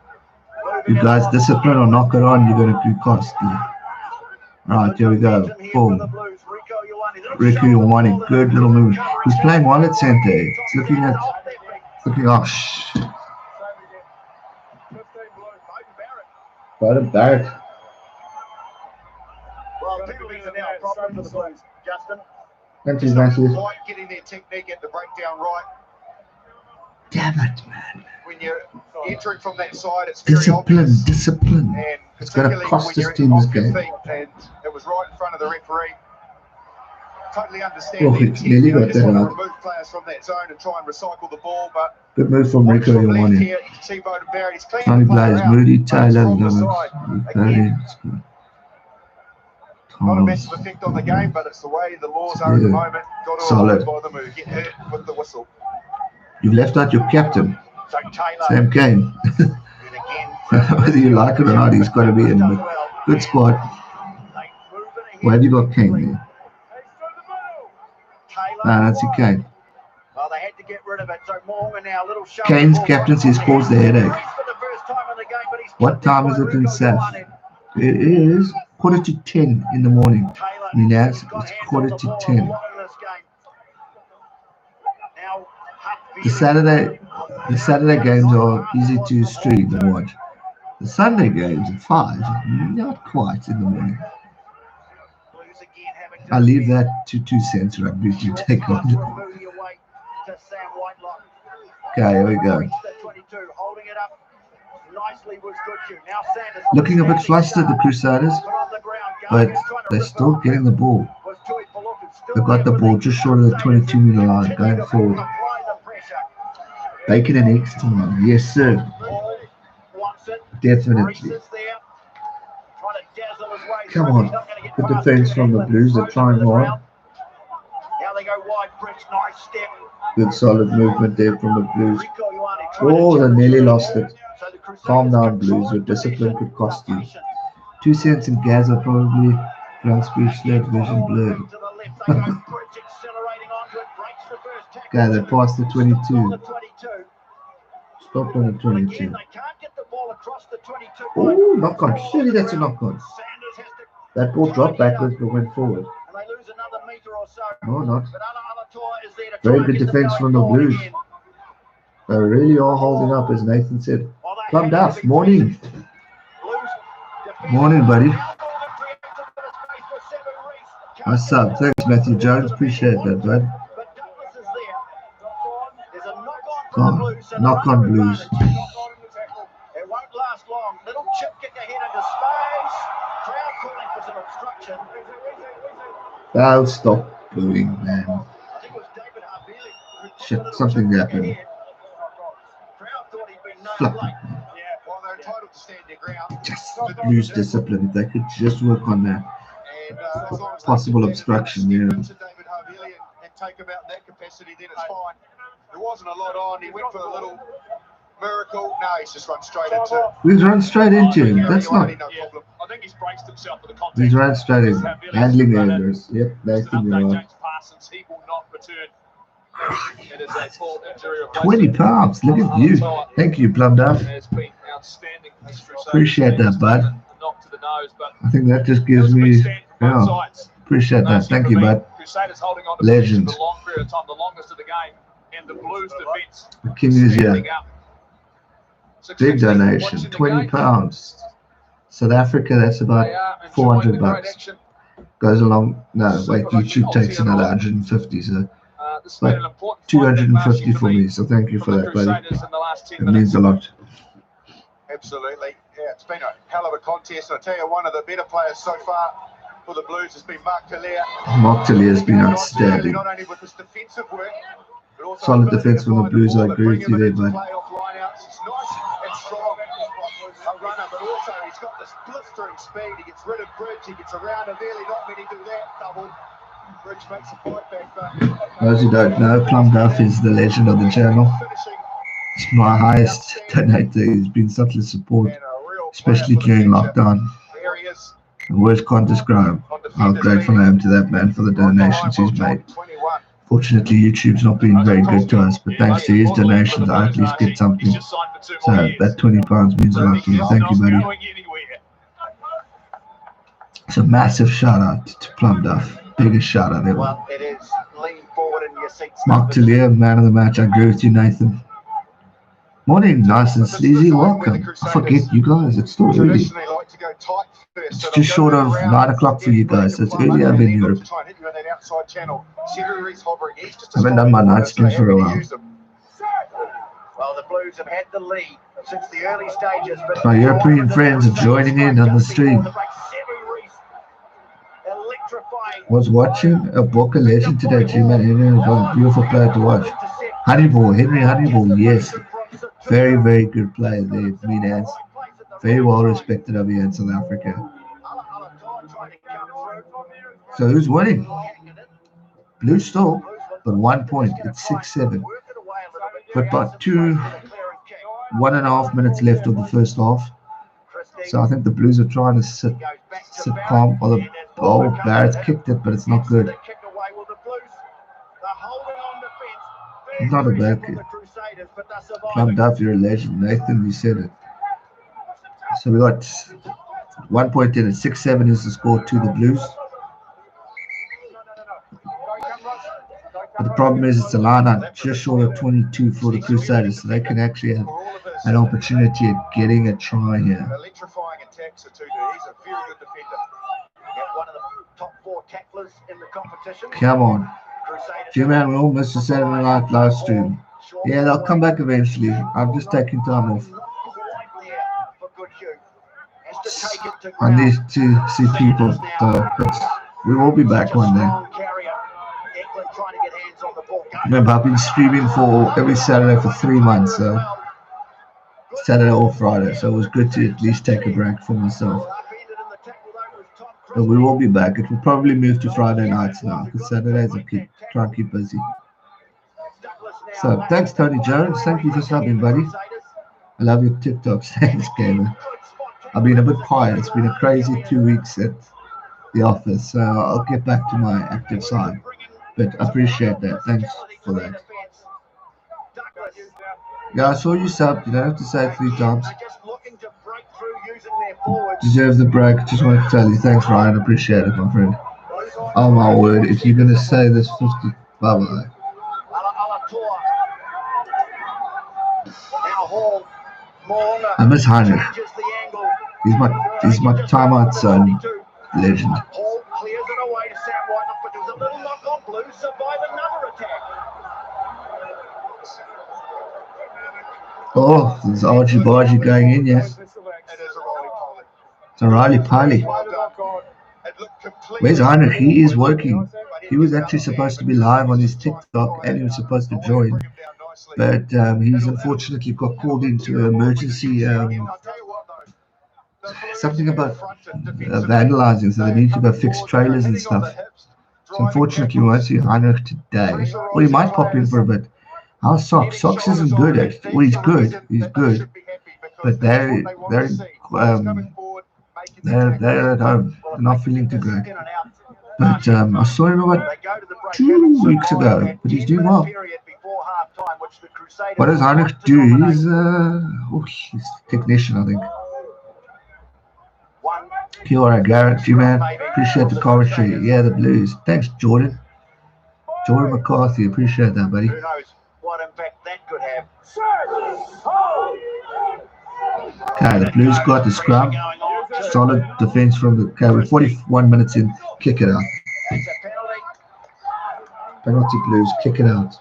You guys discipline or knock it on, you're going to be costly. Right, here we go. Boom. Rico Ioane, good little move. He's playing well at centre. It's looking off. Bowden Barrett. Well, penalties are now a problem for the Blues, Justin. Thank you, Matthew. quite getting their technique at the breakdown right. Damn it, man. When you're entering from that side, it's very Discipline. obvious. And It's going to particularly cost when this you're team this off your game. feet, and it was right in front of the referee. Totally understand Oh, the he intent. nearly You got just that want to out. remove players from that zone and try and recycle the ball, but Good move from Rico from left Ioane. here, you can see Bowden Barrett. He's cleaning Tony the player Blaze, out, Moody, but it's Taylor, from the Lewis. side. Again, not a massive effect on the game, but it's the way the laws are at the moment. Got to Solid. avoid by the move. Get hurt with the whistle. You've left out your captain, So Taylor, Sam Kane. and again, Whether you like it or not, he's got to be in. But good squad. they move it Why have ahead. you got Kane there? Taylor. No, that's your Kane. Well, they had to get rid of it. So Moonga now, a little show. Kane's captaincy has caused the headache. For the first time in the game, but he's What time is it in South? It is 9:45 in the morning. Minas, it's 9:45. The Saturday games are easy to stream and watch. The Sunday games at 5, not quite in the morning. I leave that to 2 cents rugby to take on. Okay, here we go. Looking a bit flustered, the Crusaders, but they're still getting the ball. They've got the ball just short of the 22-meter line, going forward. Bacon and eggs tomorrow. Yes, sir. Definitely. Come on. Good defense from the Blues. They're trying hard. Now they go wide, Bridge, nice step. Good solid movement there from the Blues. Oh, they nearly lost it. Calm down, Blues. Your discipline could cost you. 2 cents in Gaza probably. Ground speed slowed, vision blurred. Okay, they passed the 22. Stop on the 22. Oh, knock on. Surely that's a knock on. That ball dropped backwards but went forward. No, not. Very good defense from the Blues. They really are holding up, as Nathan said. Plum Duff, morning. Morning, buddy. What's up? Thanks, Matthew Jones. Appreciate that, bud. Oh, knock on Blues. It won't last long. Little chip kick ahead into space. Crowd calling for some obstruction. I'll stop booing, man. Shit, something happened. Flip. Just lose discipline. If they could just work on that possible obstruction, yeah. Take him out in that capacity, then it's fine. There wasn't a lot on. He went for a little miracle. No, he's just run straight into it. He's run straight into him. That's not. I think he's braced himself for the contact. He's run straight in. Handling errors. Yep, Nathan, you're right. He will not return. It is a full injury. 20 pounds. Look at you. Thank you, Plum Duff. Appreciate that, bud. I think that just gives me. Yeah, appreciate that. Thank you, bud. Legend. The king is here. Big donation. 20 pounds. South Africa, that's about 400 bucks. Goes along. No, wait, YouTube takes another 150, so like 250 for me. So thank you for that, buddy. It means a lot. Absolutely. Yeah, it's been a hell of a contest. I tell you, one of the better players so far for the Blues has been Mark Talia. Mark Talia has been outstanding. Not only with his defensive work, but also solid defense from the Blues. I agree with you there, bud. It's nice and strong. A runner, but also he's got this blistering speed. He gets rid of Bridge. He gets around Havili. Not many do that. Double. Bridge makes a fight back. Those who don't know, Plum Duff is the legend of the channel. It's my highest donator. He's been such a support, especially during lockdown. Words can't describe how grateful I am to that man for the donations he's made. Fortunately, YouTube's not been very good to us, but thanks to his donations, I at least get something. So that 20 pounds means a lot to me. Thank you, buddy. It's a massive shout out to Plum Duff. Biggest shout out ever. Well, it is. Lean forward in your seats. Mark Talia, man of the match. I agree with you, Nathan. Morning, nice and sleazy. Welcome. I forget you guys. It's still early. It's just short of 9 o'clock for you guys. So it's early over in Europe. I haven't done my night spin for a while. Well, the Blues have had the lead since the early stages. But my European friends are joining in on the stream. Was watching a Boca legend today, too, man. Henry, a beautiful player to watch. Honeyball, Henry Honeyball, yes. Very, very good player there, Minas. Very well respected over here in South Africa. So who's winning? Blue still, but 1 point. It's 6-7. But about 1.5 minutes left of the first half. So I think the Blues are trying to sit calm. Gareth kicked it, but it's not good. Not a bad kick. Plum Duff, you're a legend. Nathan, you said it. So we got 1 point in it. 6-7 is the score to the Blues. But the problem is it's a line out just short of 22 for the Crusaders, so they can actually have an opportunity at getting a try here. Electrifying attacks are too. He's a very good defender. One of the top 4 tacklers in the competition. Come on. G-Man, we all missed the Saturday night live stream. Yeah, they'll come back eventually. I'm just taking time off. I need to see people, so we will be back one day. Remember, I've been streaming for every Saturday for 3 months, so Saturday or Friday, so it was good to at least take a break for myself. But we will be back. It will probably move to Friday nights now, because Saturdays I try and keep busy. So, thanks Tony Jones. Thank you for subbing, buddy. I love your TikToks. Thanks, Gamer. I've been a bit quiet. It's been a crazy 2 weeks at the office, so I'll get back to my active side. But I appreciate that. Thanks for that. Yeah, I saw you sub. You don't have to say it 3 times. Deserve the break. Just wanted to tell you. Thanks, Ryan. Appreciate it, my friend. Oh my word. If you're going to say this 50... Bye-bye. I miss Heinrich. He's my timeout zone legend. Oh, there's Archie Bargy going in, yes. It's a Riley Piley. Where's Heinrich? He is working. He was actually supposed to be live on his TikTok and he was supposed to join. But he's unfortunately got called into an emergency, something about vandalizing, so they need to go fix trailers and stuff. So unfortunately we won't see Heinrich today. Or he might pop in for a bit. How's Socks? Socks isn't good actually. Well, he's good. But they're at home. They're not feeling too great. But I saw him about 2 weeks ago, but he's doing well. What does Heinrich do? He's a technician, I think. Kia ora, Gareth, G-Man. Appreciate the commentary. Yeah, the Blues. Thanks, Jordan. Jordan McCarthy. Appreciate that, buddy. Who knows what impact that could have. Okay, the Blues got the scrum. Solid defense from the... Okay, we're 41 minutes in. Kick it out. Penalty Blues. Kick it out.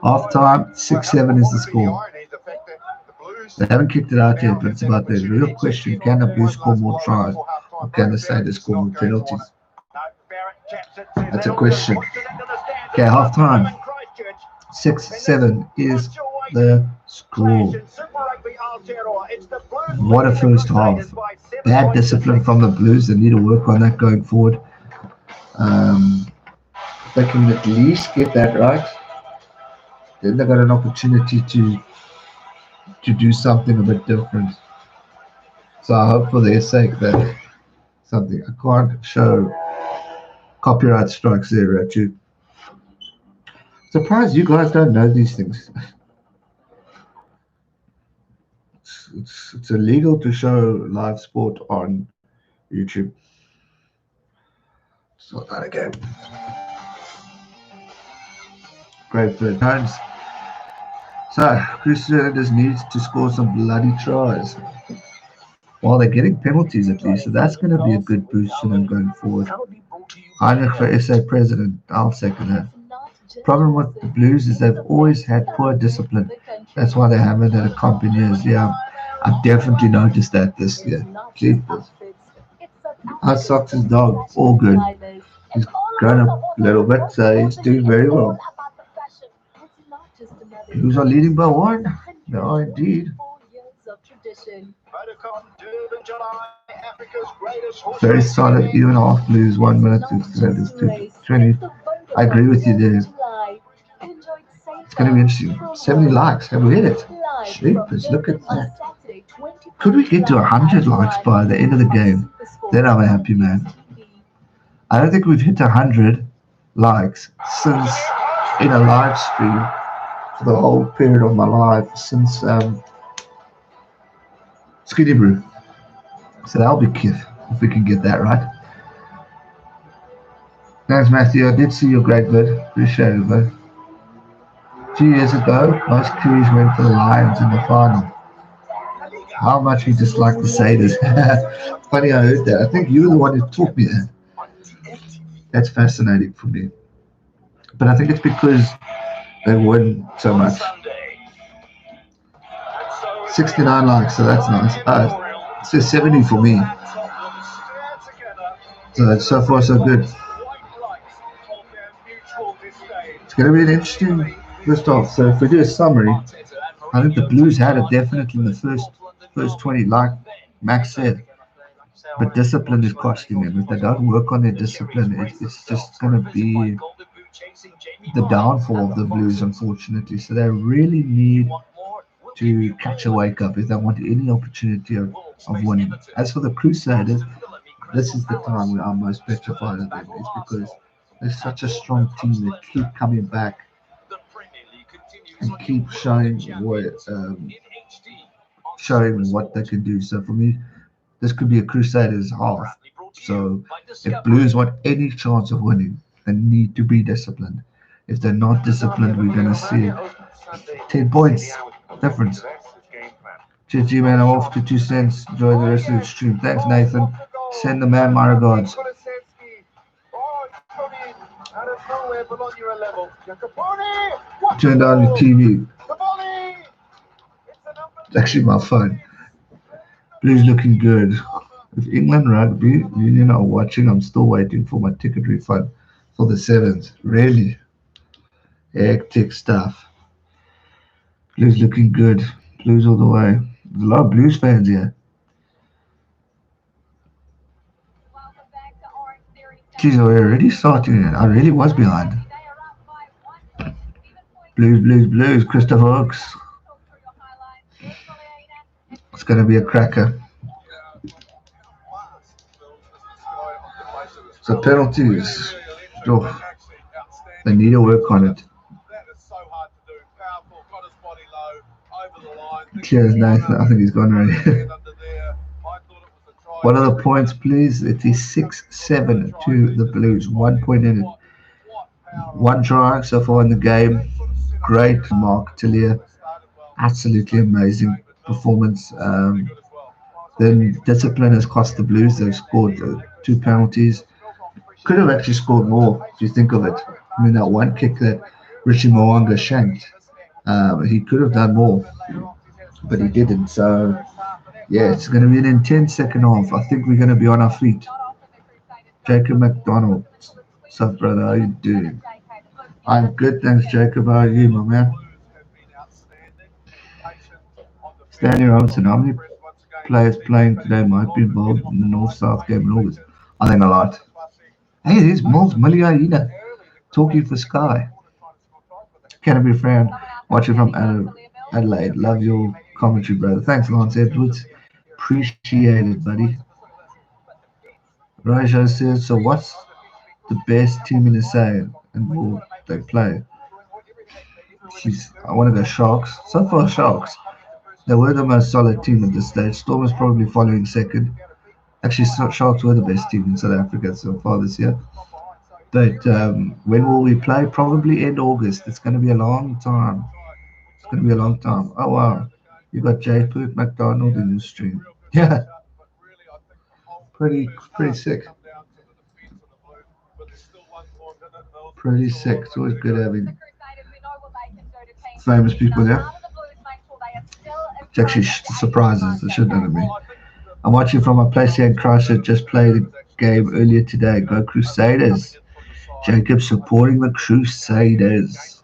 Half time, 6-7 is the score. They haven't kicked it out yet, but it's about the real question: can the Blues score more tries, or can they say they score more penalties? That's a question. Okay, half time, 6-7 is the score. What a first half! Bad discipline from the Blues. They need to work on that going forward. If they can at least get that right, then they got an opportunity to do something a bit different. So I hope for their sake that something. I can't show copyright strikes there, Richard. Surprised you guys don't know these things. It's illegal to show live sport on YouTube. It's not that again. Great for times. So, Crusaders needs to score some bloody tries. Well, they're getting penalties at least, so that's going to be a good boost for them going forward. Heinrich for SA President, I'll second that. Problem with the Blues is they've always had poor discipline. That's why they haven't had a comp in years. Yeah, I've definitely noticed that this year. Jeepers. Our Socks' dog, all good. He's grown up a little bit, so he's doing very well. Blues are leading by 1. They are indeed. Very solid, even half Blues, 1 minute to 20. I agree with you there. It's going to be interesting. 70 likes. Have we hit it? Jeepers, look at that. Could we get to 100 likes by the end of the game? Then I'm a happy man. I don't think we've hit 100 likes since in a live stream for the whole period of my life since Skinny Brew. So that'll be cute if we can get that right. Thanks, Matthew. I did see your great vid. Appreciate it, bud. 2 years ago, most Kiwis went for the Lions in the final. How much we dislike the Crusaders. Funny I heard that. I think you were the one who taught me that. That's fascinating for me. But I think it's because they win so much. 69 likes, so that's nice. It says 70 for me. So far so good. It's going to be an interesting first half. So if we do a summary, I think the Blues had it definitely in the first 20, like Max said. But discipline is costing them. If they don't work on their discipline, it's just going to be the downfall of the Blues, unfortunately. So they really need to catch a wake up if they want any opportunity of winning. As for the Crusaders, this is the time where I'm most petrified of them. It's because they're such a strong team. They keep coming back and keep showing what they can do. So for me, this could be a Crusaders half. So if Blues want any chance of winning, they need to be disciplined. If they're not disciplined, we're going to see 10 points difference. Cheers, man. I'm off to 2 cents. Enjoy the rest of the stream. Thanks, Nathan. Send the man my regards. Turn down the TV. It's actually my phone. Blues looking good. If England Rugby Union are watching, I'm still waiting for my ticket refund for the 7th. Really? Hectic stuff. Blues looking good. Blues all the way. There's a lot of Blues fans here. Geez, we're already starting it. I really was behind. Blues. Christopher Hooks. It's going to be a cracker. So penalties. Oh, they need to work on it. Cheers, Nathan. I think he's gone already. What are the points, please? It is 6-7 to the Blues. 1 point in it. 1 try so far in the game. Great Mark Tillier. Absolutely amazing performance. Then discipline has cost the Blues. They've scored 2 penalties. Could have actually scored more if you think of it. I mean, that one kick that Richie Mo'unga shanked, he could have done more, but he didn't. So, yeah, it's going to be an intense second half. I think we're going to be on our feet. Jacob McDonald. What's up, brother? How you doing? I'm good, thanks, Jacob. How are you, my man? Stanley Robinson. How many players playing today might be involved in the North-South game in August? I think a lot. Hey, there's Miles Miliaina talking for Sky. Canterbury fan, watching from Adelaide. Love your commentary, brother. Thanks, Lance Edwards. Appreciate it, buddy. Raja says, so what's the best team in the side and will they play? I want to go Sharks. So far, Sharks. They were the most solid team at this stage. Storm is probably following second. Actually, Sharks were the best team in South Africa so far this year. But when will we play? Probably end August. It's going to be a long time. Oh, wow. You got Jacob McDonald in your stream. Yeah. Pretty sick. Pretty sick. It's always good having famous people there. It's actually surprises the shit out of me. I'm watching from my place here in Christchurch. Just played a game earlier today. Go Crusaders. Jacob supporting the Crusaders.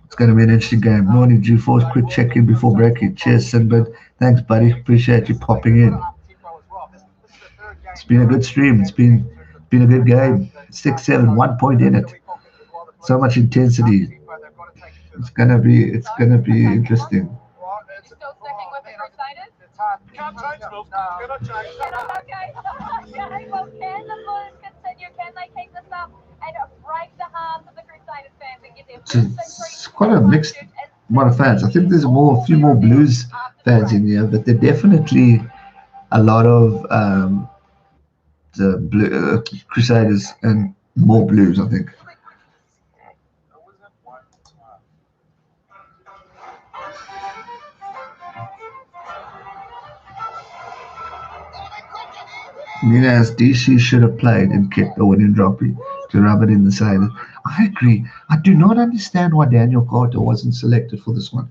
It's going to be an interesting game. Morning, G-Force. Quick check-in before breaking. Cheers, Sinbad. Thanks, buddy. Appreciate you popping in. It's been a good stream. It's been a good game. 6-7, 1 point in it. So much intensity. It's gonna be interesting. Can't change them. Can I change them? Okay. Well, can the Blues continue? Can they keep this up and break the hearts of the Crusaders fans and get their It's quite a mixed amount of fans. I think there's a few more Blues fans in here, but there are definitely a lot of the Crusaders and more Blues, I think. Minas DC should have played and kept the winning droppy to rub it in the side. I agree. I do not understand why Daniel Carter wasn't selected for this one.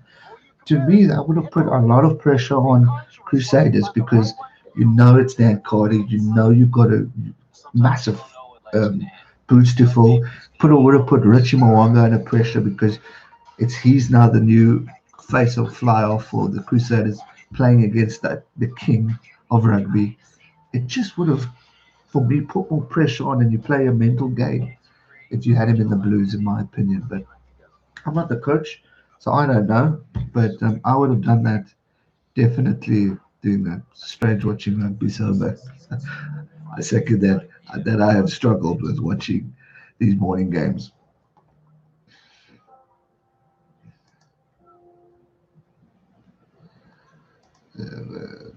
To me, that would have put a lot of pressure on Crusaders because you know it's Dan Carter. You know you've got a massive boots to full. Would have put Richie Mwanga under pressure because he's now the new face of fly off for the Crusaders playing against the king of rugby. It just would have, for me, put more pressure on, and you play a mental game if you had him in the Blues, in my opinion. But I'm not the coach, so I don't know. But I would have done that, definitely doing that. Strange watching rugby so bad. I second that I have struggled with watching these morning games. Uh,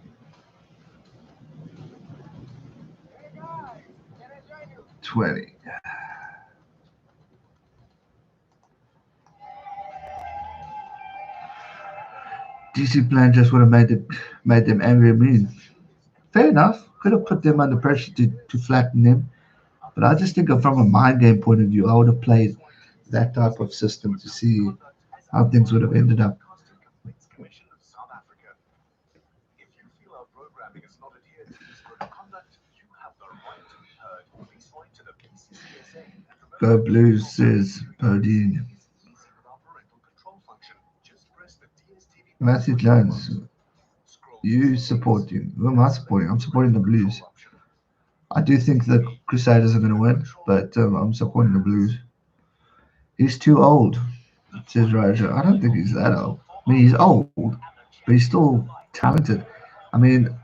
20. DC plan just would have made them angry at me. Fair enough. Could have put them under pressure to flatten them. But I just think from a mind game point of view, I would have played that type of system to see how things would have ended up. Go Blues, says Bodine. Matthew Jones, you supporting? Who am I supporting? I'm supporting the Blues. I do think the Crusaders are going to win, but I'm supporting the Blues. He's too old, says Roger. I don't think he's that old. I mean, he's old, but he's still talented. I mean,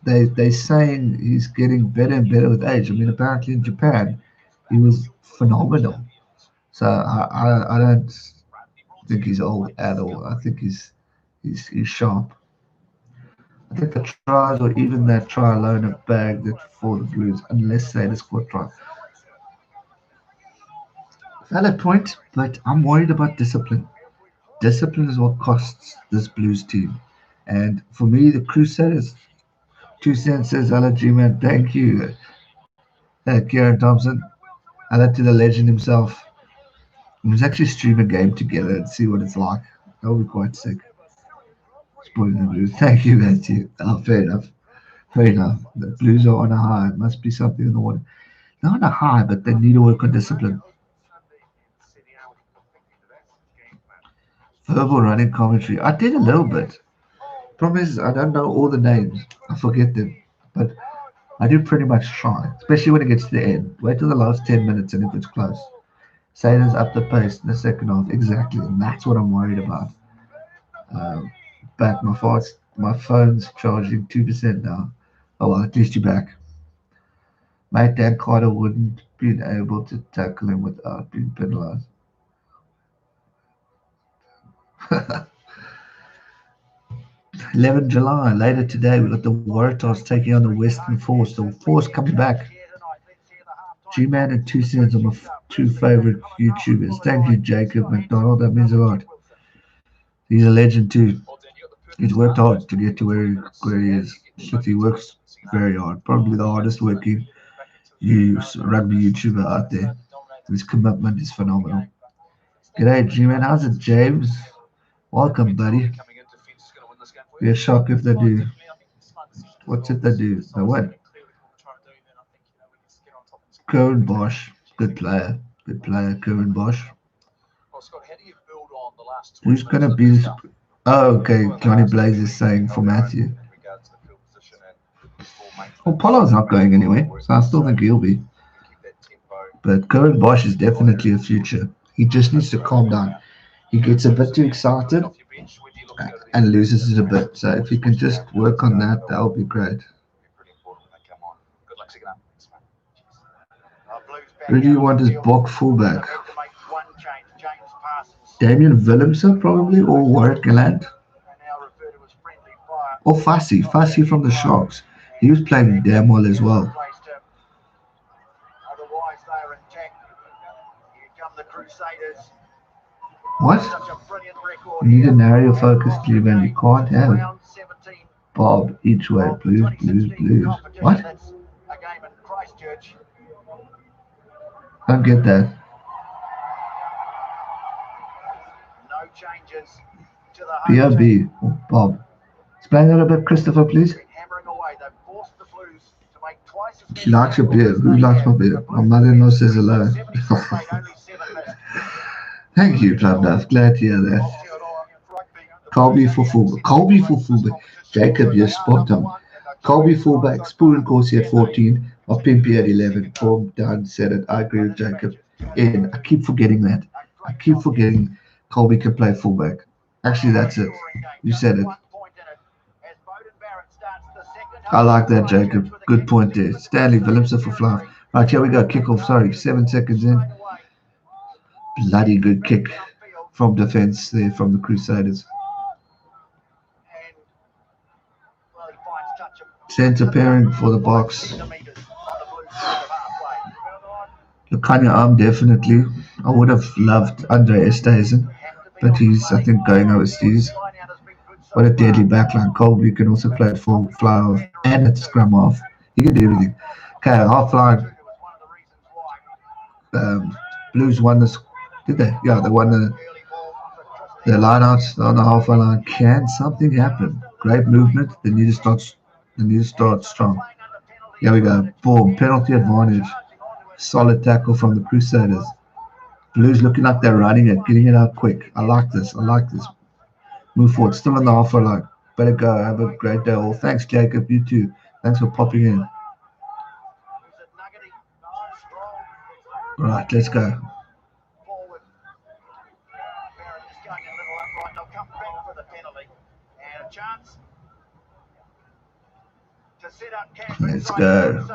they're saying he's getting better and better with age. I mean, apparently in Japan, he was phenomenal. So I don't think he's old at all. I think he's sharp. I think the tries or even that try alone have bagged it for the Blues, unless they score a try. Valid point, but I'm worried about discipline. Discipline is what costs this Blues team. And for me, the Crusaders, 2 cents says, hello, G-Man. Thank you, Kieran Thompson. Hello to the legend himself. We must actually stream a game together and see what it's like. That would be quite sick. Spoiling the Blues. Thank you, Matthew. Oh, fair enough. Fair enough. The Blues are on a high. It must be something in the water. They're on a high, but they need to work on discipline. Verbal running commentary. I did a little bit. Problem is, I don't know all the names. I forget them. But I do pretty much try, especially when it gets to the end. Wait till the last 10 minutes, and if it's close, Sailors up the pace in the second half. Exactly, and that's what I'm worried about. Um, but my phone's charging 2% now. Oh well, at least you're back. Mate, Dan Carter wouldn't been able to tackle him without being penalised. 11 July, later today, we've got the Waratahs taking on the Western Force. The Force coming back. G-Man and 2 cents are my two favourite YouTubers. Thank you, Jacob McDonald. That means a lot. He's a legend too. He's worked hard to get to where he is. He works very hard. Probably the hardest working rugby YouTuber out there. His commitment is phenomenal. G'day, G-Man. How's it, James? Welcome, buddy. Be a shock if they do. What's it they do? They win. Curran Bosch. Good player. Good player, Curran Bosch. Who's going to be... Oh, okay. Johnny Blaze is saying for Matthew. Well, Pollard's not going anywhere, so I still think he'll be. But Curran Bosch is definitely a future. He just needs to calm down. He gets a bit too excited and loses it a bit. So if he can just work on that, that would be great. Who do you want as Bok fullback? Damien Willemse probably, or Warwick Gallant? Or Fassi. Fassi from the Sharks. He was playing damn well as well. What? You need a narrow focus, G-Man. You can't have Bob each way. Blues, blues, blues. What? Don't get that. B.O.B. Oh, Bob. Explain that a bit, Christopher, please. She likes your beard. Who likes my beard? My mother-in-law says hello. Thank you, Club Duff. Glad to hear that. Colby for fullback. Colby for fullback. Jacob, you're spot on. Colby fullback. Spoon and Corsi at 14. Or Pimpy at 11. Boom, done, said it. I agree with Jacob. In. I keep forgetting that. I keep forgetting Colby can play fullback. Actually, that's it. You said it. I like that, Jacob. Good point there. Stanley Willemse for fly. Right, here we go. Kickoff. Sorry, 7 seconds in. Bloody good kick from defense there from the Crusaders. Centre pairing for the box. Lukanya arm, definitely. I would have loved Andre Estesen, but he's, I think, going overseas. What a deadly backline. Colby can also play at full fly off and at scrum off. He can do everything. Okay, half line. Blues won this. Did they? Yeah, they won the line out on the half line. Can something happen? Great movement. They need to start strong. Here we go. Boom. Penalty advantage. Solid tackle from the Crusaders. Blues looking like they're running it, getting it out quick. I like this. Move forward. Still on the half line. Better go. Have a great day all. Thanks, Jacob. You too. Thanks for popping in. Right, let's go. Let's go.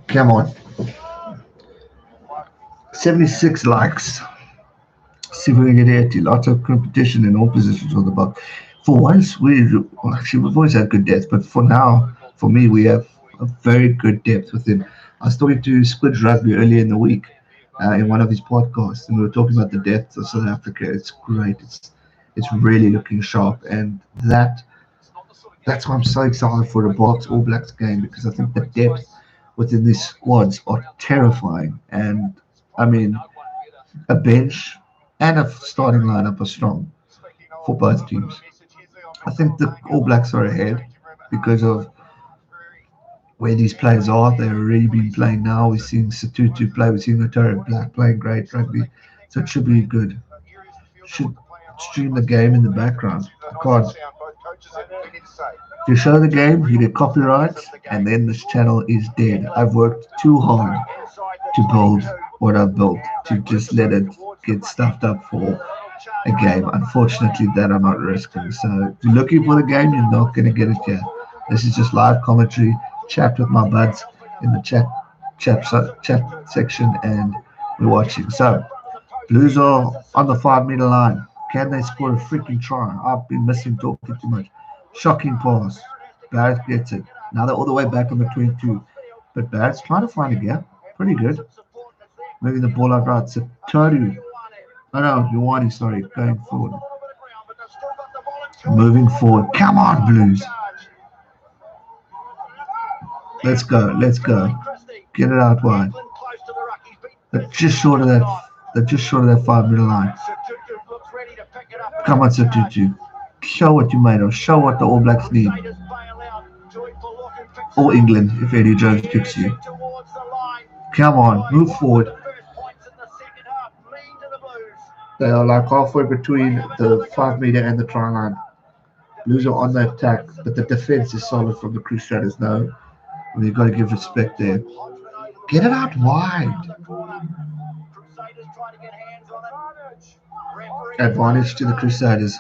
Come on. 76 likes. See if we can get 80. Lots of competition in all positions on the box. For once, we've always had good depth, but for now, for me, we have a very good depth within. I was talking to Squid Rugby earlier in the week in one of his podcasts, and we were talking about the depth of South Africa. It's great. It's really looking sharp, and that's why I'm so excited for the Box All Blacks game, because I think the depth within these squads are terrifying. And I mean, a bench and a starting lineup are strong for both teams. I think the All Blacks are ahead because of where these players are. They've already been playing now. We're seeing Satutu play. We're seeing Otario Black playing great rugby. So it should be good. Should stream the game in the background. I can't. If you show the game, you get copyright, and then this channel is dead. I've worked too hard to build what I've built, to just let it get stuffed up for a game. Unfortunately, that I'm not risking. So if you're looking for the game, you're not going to get it here. This is just live commentary, chat with my buds in the chat section, and we're watching. So Blues are on the 5-meter line. Can they score a freaking try? I've been missing talking too much. Shocking pass. Gareth gets it. Now they're all the way back on the 22. But Barrett's trying to find a gap. Pretty good. Moving the ball out right. Satoru. Oh no, Luwani, sorry. Going forward. Moving forward. Come on, Blues. Let's go. Get it out wide. They're just short of that 5-meter line. Come on, Satutu. Show what you made of. Show what the All Blacks need. Or England, if Eddie Jones picks you. Come on, move forward. They are like halfway between the 5-meter and the try line. Blues are on the attack, but the defense is solid from the Crusaders now. And you've got to give respect there. Get it out wide. Advantage to the Crusaders.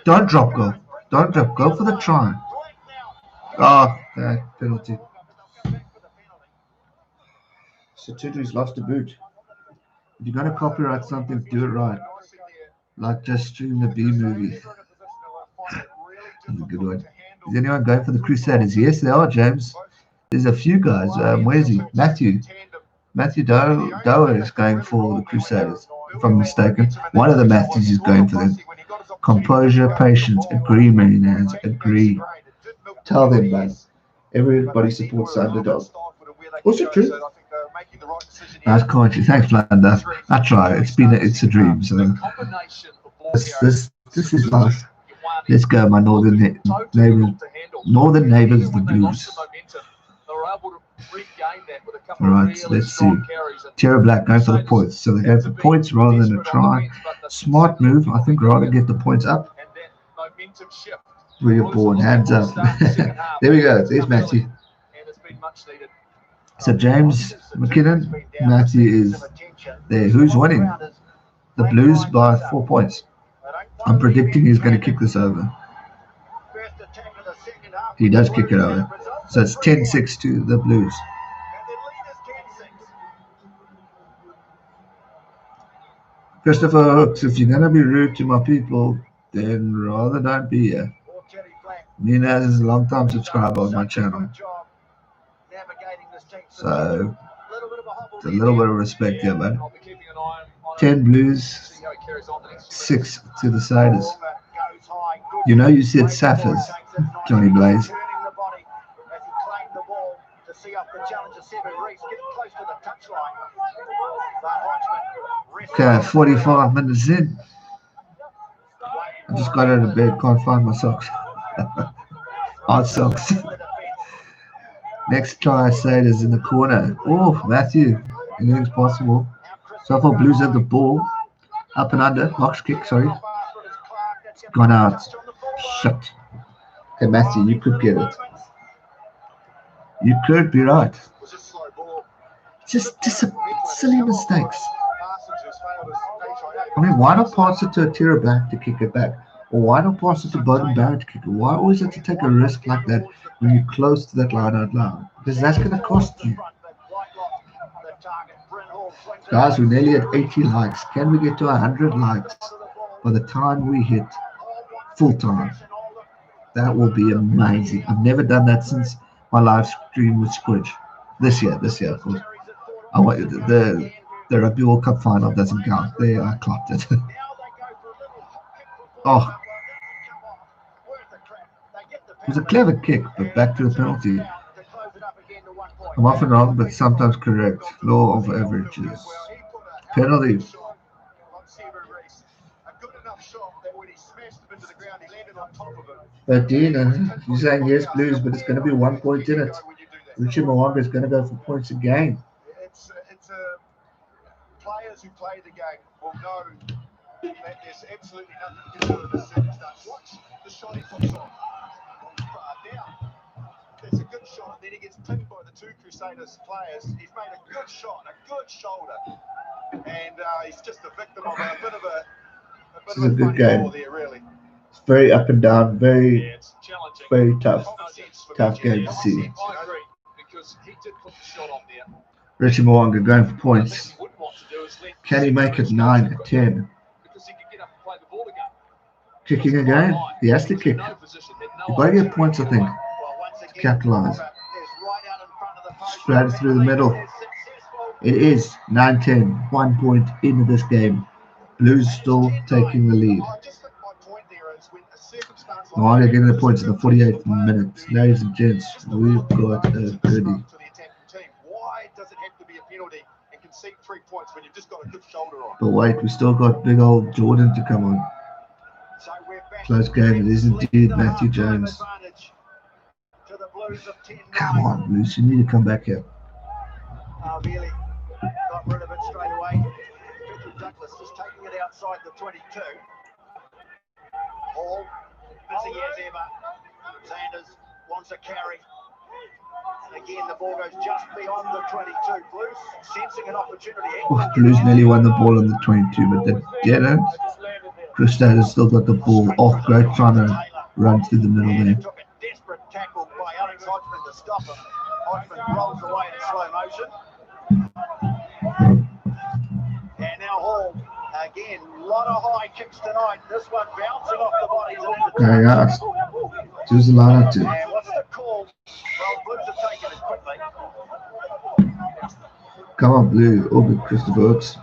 Don't drop goal. Go for the try. Oh, that penalty. Satutu's lost a boot. If you're going to copyright something, do it right. Like just stream the B movie. That's a good one. Is anyone going for the Crusaders? Yes, they are, James. There's a few guys. Where's he? Matthew Dower is going for the Crusaders, if I'm mistaken. One of the Matthews is going for them. Composure, patience, agree, Marinans, agree. Tell them, man. Everybody supports the underdog. Was it true? Nice commentary. Thanks, Blanda. I try. It's a dream. So this is life. Let's go, my northern neighbours. Northern neighbours, the Blues. Right, let's see. Tierra Black going for the points. So they go for points rather than a try. Smart move. I think rather get the points up. Where you're born, hands up. There we go. There's Matthew. So James McKinnon, Matthew is there. Who's winning? The Blues by 4 points. I'm predicting he's going to kick this over. He does kick it over. So it's 10-6 to the Blues. Christopher Hooks, if you're going to be rude to my people, then rather don't be here. Nina is a long-time subscriber on my channel. So, it's a little bit of respect here, man. 10 Blues, 6 to the Crusaders. You know you said Sapphirs, Johnny Blaze. Okay, 45 minutes in. I just got out of bed, can't find my socks. Hard socks. Next try, Crusaders in the corner. Oh, Matthew, anything's possible. So far, Blues have the ball. Up and under, box kick, sorry. Gone out. Shit. Okay, Matthew, you could get it. You could be right. Just silly mistakes. I mean, why not pass it to a Tierra Black to kick it back? Or why not pass it to Bowden Barrett to kick it? Why always have to take a risk like that when you're close to that line out loud? Because that's going to cost you. Guys, we're nearly at 80 likes. Can we get to 100 likes by the time we hit full time? That will be amazing. I've never done that since my live stream with Squidge. This year, of course. I want the Rugby World Cup final doesn't count. There, I clocked it. Oh, it was a clever kick, but back to the penalty. I'm often wrong, but sometimes correct. Law of averages. Penalty. But Dean, you're saying yes, Blues, but it's going to be 1 point in it. Richie Mwanga is going to go for points again. It's players who play the game will know that there's absolutely nothing to do with this circumstance. Watch the shot he puts on. Down. It's a good shot, then he gets pinned by the two Crusaders players. He's made a good shot, a good shoulder, and he's just a victim of a bit of a good game. There, really. It's very up and down, very tough game to see. I agree, because he did put the shot on there. Richie Mwanga going for points. Can he make it 9-10? Kicking again? He has to kick. You've got to get points, I think, to capitalize. Straight through the middle. It is 9-10. 1 point into this game. Blues still taking the lead. Mwanga getting the points in the 48th minute. Ladies and gents, we've got a goodie. But wait, we still got big old Jordan to come on. Close game. It is indeed Matthew Jones. Come on, Blues. You need to come back here. Really got rid of it straight away. Douglas is taking it outside the 22. Hall, busy as ever. Sanders wants a carry. And again, the ball goes just beyond the 22. Blues sensing an opportunity. Blues nearly won the ball on the 22, but they didn't. Crusaders still got the ball off. Great trying to run through the middle there. Took a desperate tackle by Alex Hodgman to stop him. Hodgman rolls away in slow motion. And now Hall, again, a lot of high kicks tonight. This one bouncing off the bodies and into the Choose the line too. And what's the call? Well, Blues have taken it quickly. Come on, Blue. All good, Christopher Hooks.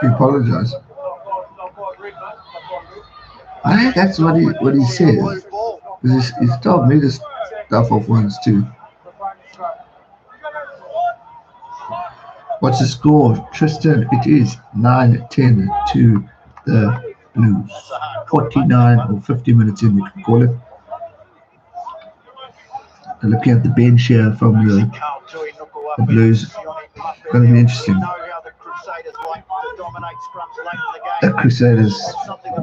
He apologized. I think that's what he says. He's told me this stuff off once too. What's the score, Tristan? It is 9-10 to the Blues. 49 or 50 minutes in, you can call it. Looking at the bench here from the Blues, going to be interesting. The Crusaders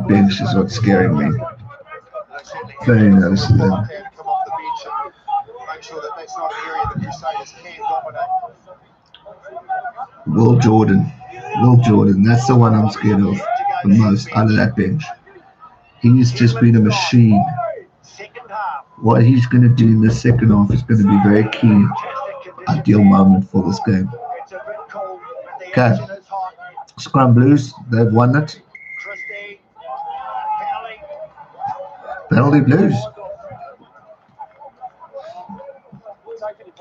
bench is what's scaring me. Very noticeable. Will Jordan, that's the one I'm scared of the most out of that bench. He's just been a machine. What he's going to do in the second half is going to be very key. Ideal moment for this game. Okay, Scrum Blues, they've won it. Penalty Blues.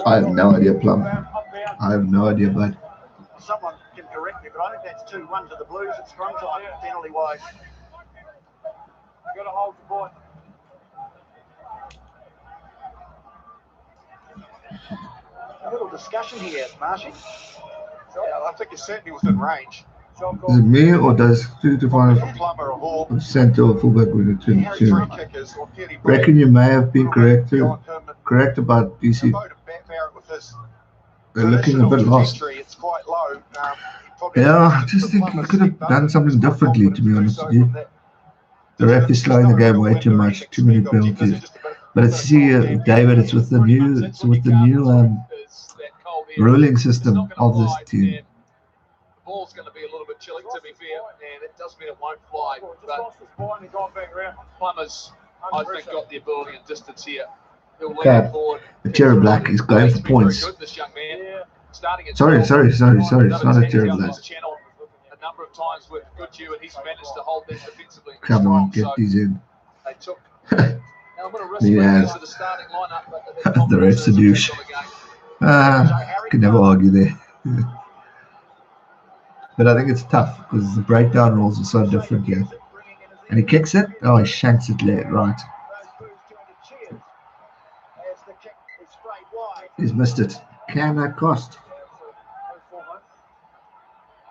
I have no idea, Plum. I have no idea, bud. Someone can correct me, but I think that's 2-1 to the Blues at scrum time, penalty-wise. Got to hold the point. A little discussion here, Marshy. Yeah, I think it certainly was in range. Is it me or does 2 to 5 centre or fullback with a 2? Reckon you may have been correct about DC. They're looking a bit lost. Yeah, I just think he could have done something differently, to be honest with you. The ref is slowing the game way too much, too many penalties. But it's David, it's with the new ruling system of this team. The ball's going to be a little bit chilly, to be fair, and it does mean it won't fly. But Plummer's, I think, got the ability and distance here. Okay, the Cherry Black is going for points. Sorry, it's not a Cherry Black. A number of times with Goodhue, and he's managed to hold them defensively. Come on, get these in. They took. Yeah, the ref's a douche. Could never argue there. But I think it's tough because the breakdown rules are so different here. And he kicks it. Oh, he shanks it late, right. He's missed it. Can that cost?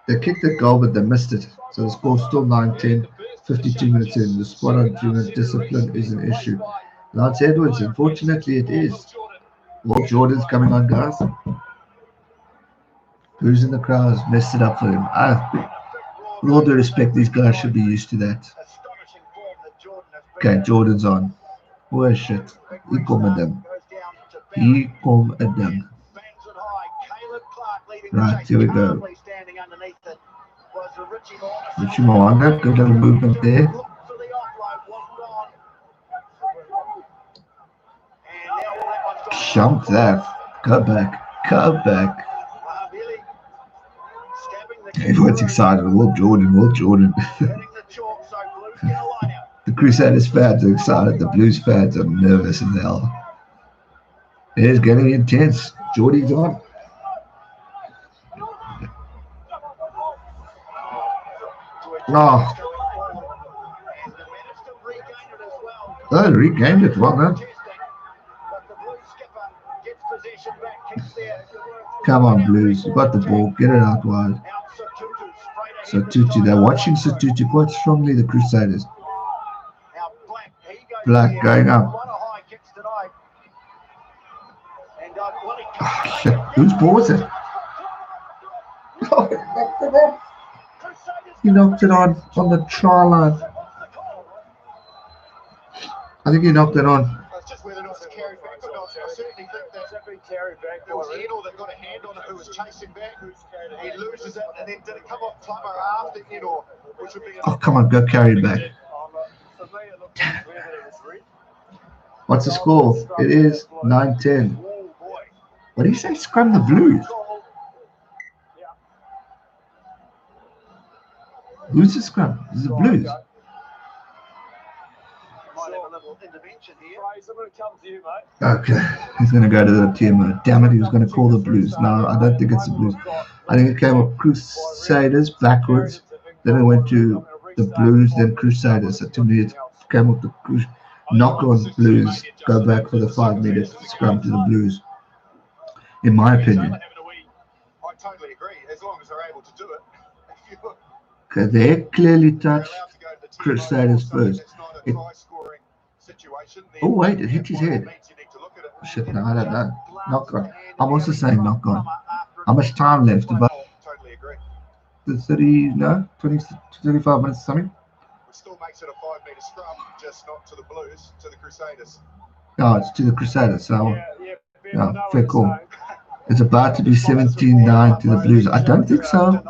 They kicked the goal, but they missed it. So the score's still 9-10, 52 minutes in. The spot on junior discipline is an issue. Lance Edwards, unfortunately it is. Will Jordan's coming on, guys. Who's in the crowd has messed it up for him. With all due respect, these guys should be used to that. Okay, Jordan's on. Oh shit. He kom a ding. Right, here we go. Richie Moanga, good little movement there. Jump that. Go back. Everyone's excited. Will Jordan. The Crusaders fans are excited. The Blues fans are nervous as hell. It is getting intense. Geordie's on. Oh, regained it. Well done. Come on, Blues. You got the ball. Get it out wide. Satutu. They're watching Satutu quite strongly, the Crusaders. Black going up. Oh, shit. Whose ball was it? He knocked it on the try line. I think he knocked it on. There was Edel that got a hand on it who was chasing back. He loses it, and then did it come off Plummer after Edel, which would be. Oh, come on, go carry it back. What's the score? It is 9-10. What do you say? Scrum the Blues. Who's the scrum? This is the Blues. Okay, he's going to go to the TMO. Damn it, he was going to call the Blues. No, I don't think it's the Blues. I think it came up Crusaders backwards. Then it went to the Blues, then Crusaders. So to me, it came up the knock on Blues. Go back for the 5-minute scrum to the Blues. In my opinion. I totally agree, as long as they're able to do it. Okay, they're clearly touched. Crusaders first. It's not a try-scoring situation. Oh wait, it hit his head. Shit, no, I don't know. Knock on. I'm also saying knock on. How much time left? About Totally agree. 30, no, 20 to 35 minutes or something. It still makes it a 5-metre scrum, just not to the Blues, to the Crusaders. No, it's to the Crusaders. So, yeah, fair call. It's about to be 17-9 to the Blues. I don't think so.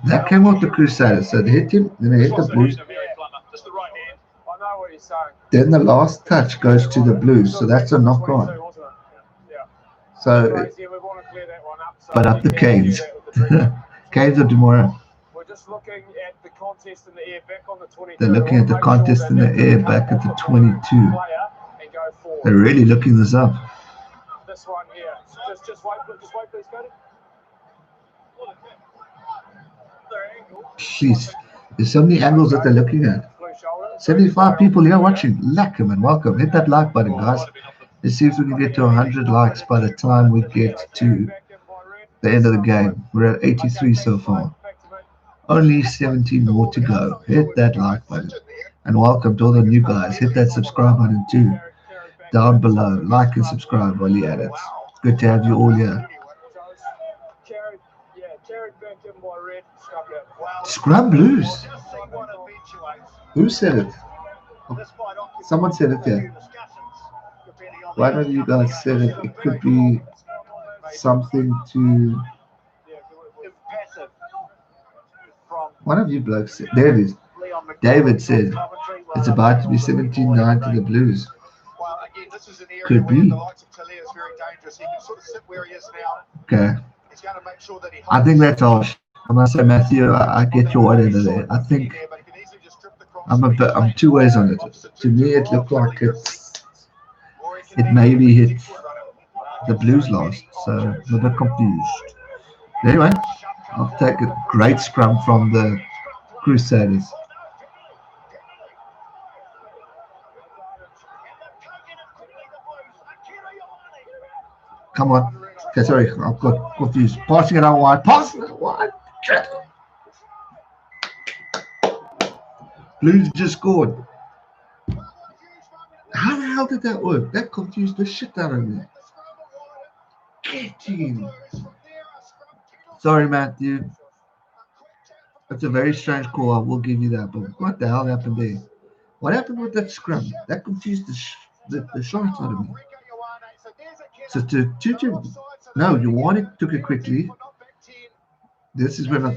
That came off the Crusaders. So it hit him, then it hit the Blues. Then the last touch goes to the Blues. So that's a knock on. So, but up the Canes. Canes or tomorrow. We're just looking at the contest in the air back on the 22. They're looking at the contest in the air back at the 22. They're really looking this up. This one here. Just wait, please, Cody. Jeez, there's so many angles that they're looking at. 75 people here watching. Lackerman, welcome. Hit that like button, guys. Let's see if we can get to 100 likes by the time we get to the end of the game. We're at 83 so far. Only 17 more to go. Hit that like button. And welcome to all the new guys. Hit that subscribe button too. Down below. Like and subscribe while you're at it. Good to have you all here. Scrum Blues. Who said it? Someone said it there. Why don't you guys say it? It could be something to... One of you blokes said, there it is. David said it's about to be 17-9 to the Blues. Could be. Okay. I think that's harsh. I must say, Matthew, I get your whatever there. I think I'm two ways on it. To me, it looked like it maybe hit the Blues last, so I'm a bit confused. Anyway, I'll take a great scrum from the Crusaders. Come on. Okay, sorry, I've got confused. Passing it out wide. Passing it wide. Blues just scored. How the hell did that work? That confused the shit out of me. Get in. Sorry, Matthew. That's a very strange call. I will give you that. But what the hell happened there? What happened with that scrum? That confused the shot out of me. So no, Ioane took it quickly. This is when I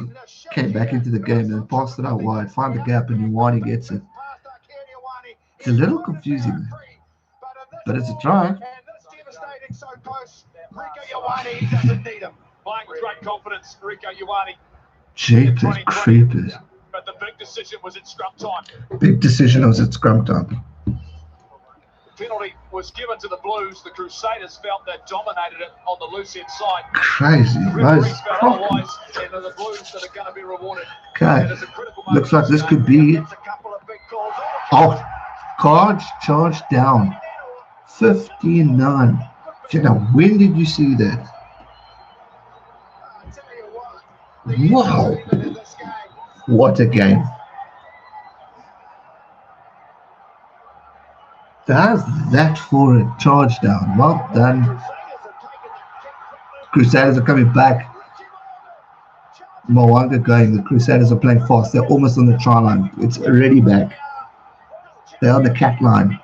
came back into the game and passed it out wide, find the gap, and Ioane gets it. It's a little confusing, but it's a try. Playing with great confidence, Rico Ioane. Jeepers creepers. But the big decision was at scrum time. Big decision was at scrum time. Penalty was given to the Blues. The Crusaders felt that dominated it on the loose end side. Crazy. Referees felt otherwise, and the Blues that are going to be rewarded. Okay. Looks like this could be. Oh, cards charged down. 15-9. Jenna, when did you see that? Wow. What a game. How's that for a charge down? Well done. Crusaders are coming back. Mo'unga going. The Crusaders are playing fast. They're almost on the try line. It's already back. They're on the cat line.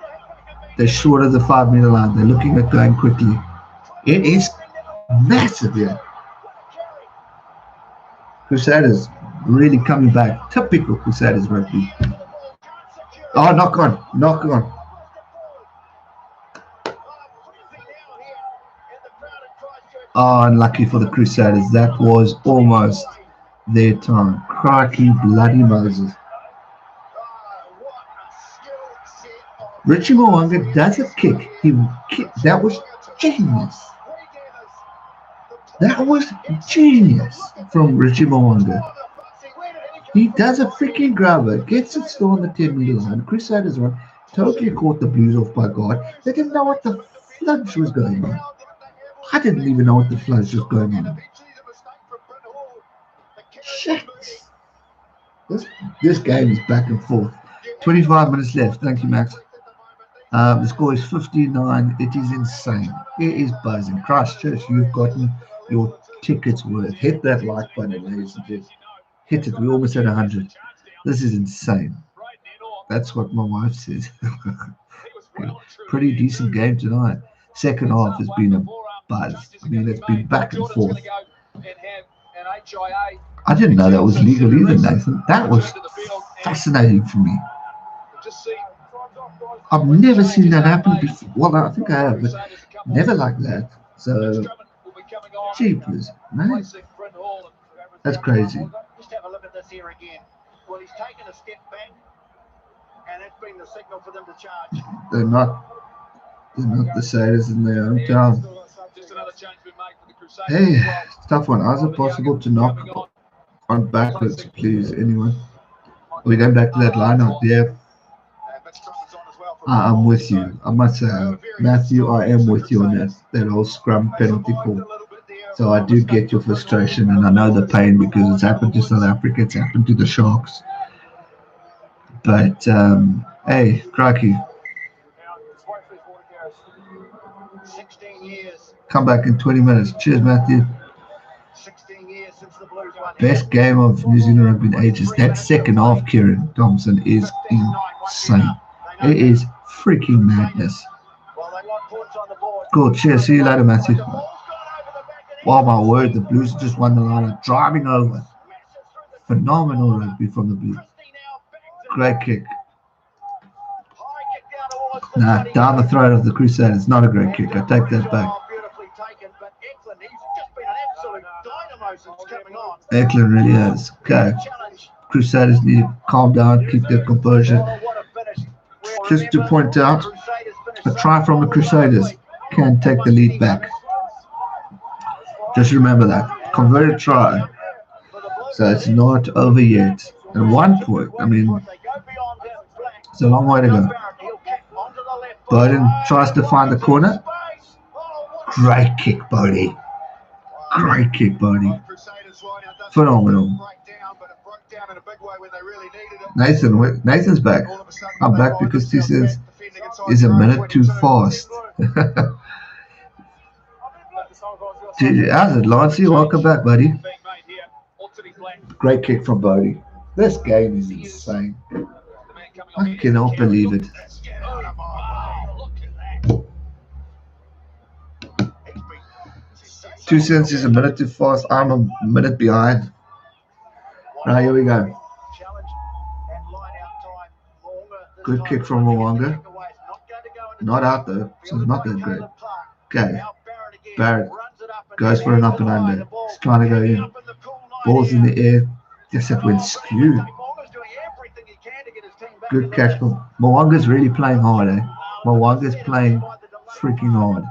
They're short of the 5-meter line. They're looking at going quickly. It is massive here. Crusaders really coming back. Typical Crusaders rugby. Oh, knock on. Knock on. Oh, unlucky for the Crusaders. That was almost their time. Crikey, bloody Moses. Richie Mo'unga does a kick. That was genius. That was genius from Richie Mo'unga. He does a freaking grabber, gets it still on the 10-meter line. Crusaders run, totally caught the Blues off by guard. They didn't know what the fludge was going on. I didn't even know what the fludge was going on. Shit. This game is back and forth. 25 minutes left. Thank you, Max. The score is 59. It is insane. It is buzzing. Christchurch, you've gotten your tickets worth. Hit that like button, ladies and gents. Hit it. We almost at 100. This is insane. That's what my wife says. Pretty decent game tonight. Second half has been a buzz. I mean, it's been back and forth. I didn't know that was legal either, Nathan. That was fascinating for me. I've never seen that happen before. Well, I think I have, but never like that. So, jeepers, man. That's crazy. Just have a look at this here again. Well, he's taken a step back, and that's been the signal for them to charge. They're not the Crusaders in their own town. Hey, tough one. How's it possible to knock on backwards, please? Anyone? Are we going back to that lineup? Yeah. I'm with you. I must say, Matthew, I am with you on that whole scrum penalty call. So I do get your frustration, and I know the pain because it's happened to South Africa, it's happened to the Sharks. But hey, crikey. 16 years. Come back in 20 minutes. Cheers, Matthew. 16 years since the Blues won. Best game of New Zealand rugby in ages. That second half, Kieran Thompson, is insane. It is freaking madness. Cool. Cheers. See you later, Matthew. Wow, my word. The Blues just won the line. Driving over. Phenomenal rugby from the Blues. Great kick. Nah, down the throat of the Crusaders. Not a great kick. I take that back. Eklund really is. Okay. Crusaders need to calm down, keep their composure. Just to point out, a try from the Crusaders can take the lead back. Just remember that. Converted try. So it's not over yet. At one point, I mean, it's a long way to go. Bowden tries to find the corner. Great kick, Bodie. Great kick, Bodie. Phenomenal. Nathan's back. I'm back because he says is a minute too fast. How's it, Lancey? Welcome back, buddy. Great kick from Bodie. This game is insane. I cannot believe it. 2 cents is a minute too fast. I'm a minute behind. Right, here we go. Good kick from Mwanga. Not out though, so it's not that great. Okay. Barrett goes for an up and under. He's trying to go in. Ball's in the air. Just that went skew. Good catch from Mwanga's really playing hard, eh? Mwanga's playing freaking hard.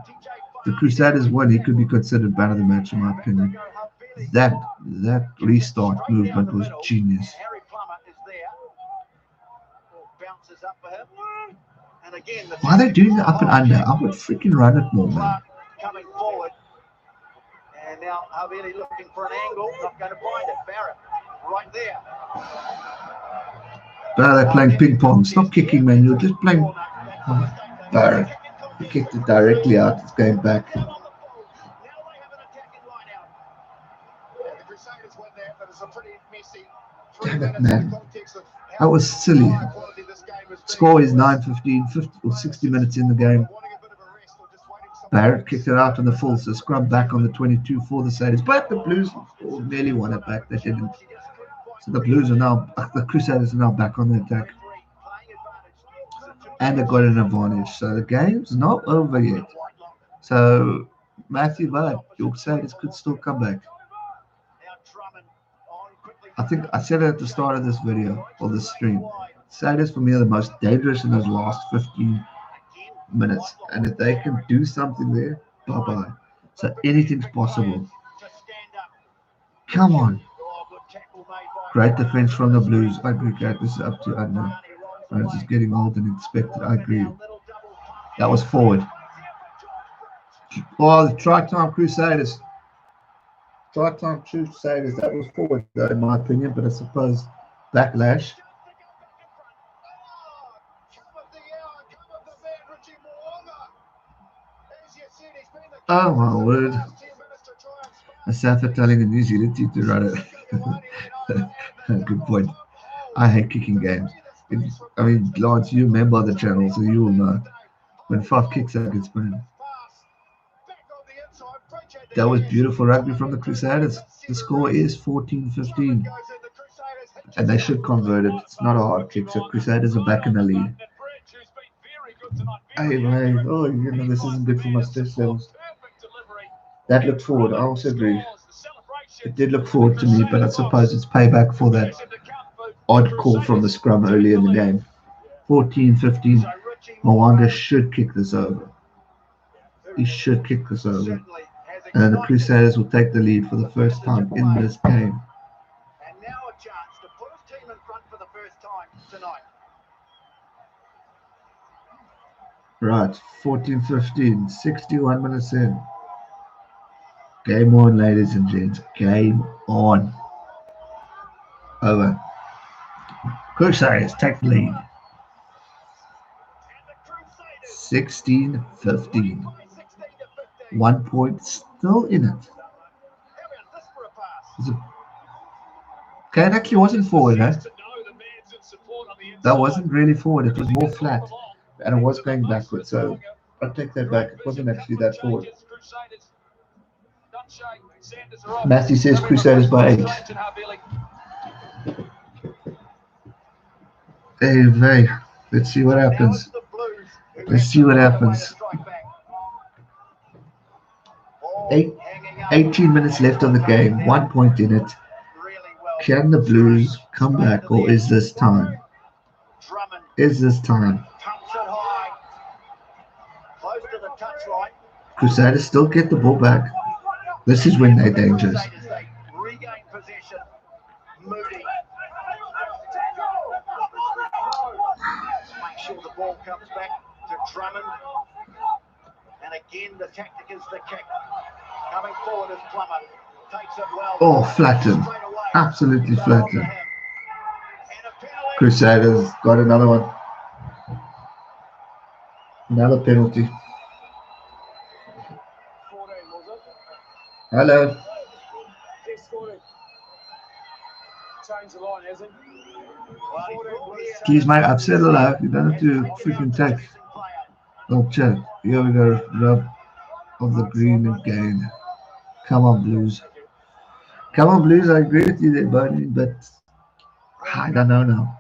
The Crusaders won. He could be considered man of the match in my opinion. That restart movement was genius. Why are they doing the up and under? I would freaking run it more, man. Coming forward. And now Havili looking for an angle. Not going to find it. Barrett right there. But they're playing ping pong. Stop kicking, man. You're just playing. Barrett. He kicked it directly out. It's going back. Damn it, man. That was silly. Score is 9:15, 50 or 60 minutes in the game. Barrett kicked it out on the full, so scrum back on the 22 for the Crusaders. But the Blues nearly won it back. They didn't. So the Crusaders are now back on the attack. And they've got an advantage. So the game's not over yet. So Matthew Budd, your Crusaders could still come back. I think I said it at the start of this video or this stream. Crusaders for me are the most dangerous in those last 15 minutes. And if they can do something there, bye-bye. So anything's possible. Come on. Great defense from the Blues. I agree, Gareth. This is up to under. It's just getting old than expected. I agree. That was forward. Oh, the try-time Crusaders. Try-time Crusaders. That was forward, though, in my opinion. But I suppose Backlash. Oh my word. A Safa telling a New Zealand team to run it. Good point. I hate kicking games. I mean, Lance, you remember the channel, so you will know. When 5 kicks out gets banned. That was beautiful rugby from the Crusaders. The score is 14-15. And they should convert it. It's not a hard kick, so Crusaders are back in the lead. Hey, mate. Oh, you know, this isn't good for my stress levels. That looked forward. I also agree. It did look forward to me, but I suppose it's payback for that odd call from the scrum early in the game. 14-15. Mwanga should kick this over. He should kick this over. And then the Crusaders will take the lead for the first time in this game. And now a chance to put his team in front for the first time tonight. Right, 14-15, 61 minutes in. Game on, ladies and gents. Game on. Over. Crusaders take the lead. 16-15. 1 point still in it. Okay, it actually wasn't forward, eh? That wasn't really forward. It was more flat. And it was going backwards, so I'll take that back. It wasn't actually that forward. Matthew says Crusaders by 8. Hey, let's see what happens. Let's see what happens. 18 minutes left on the game. 1 point in it. Can the Blues come back, or is this time? Is this time? Crusaders still get the ball back. This is when they're dangerous. Regain possession. Moody. Make sure the ball comes back to Drummond. And again, the tactic is the kick. Coming forward is Plummer. Takes it well. Oh, flattened. Absolutely flattened. Crusaders got another one. Another penalty. Hello. Please, mate, I've said hello. You don't have to freaking text. Don't chat. Here we go. Rub of the green again. Come on, Blues. Come on, Blues. I agree with you there, Bernie, but I don't know now.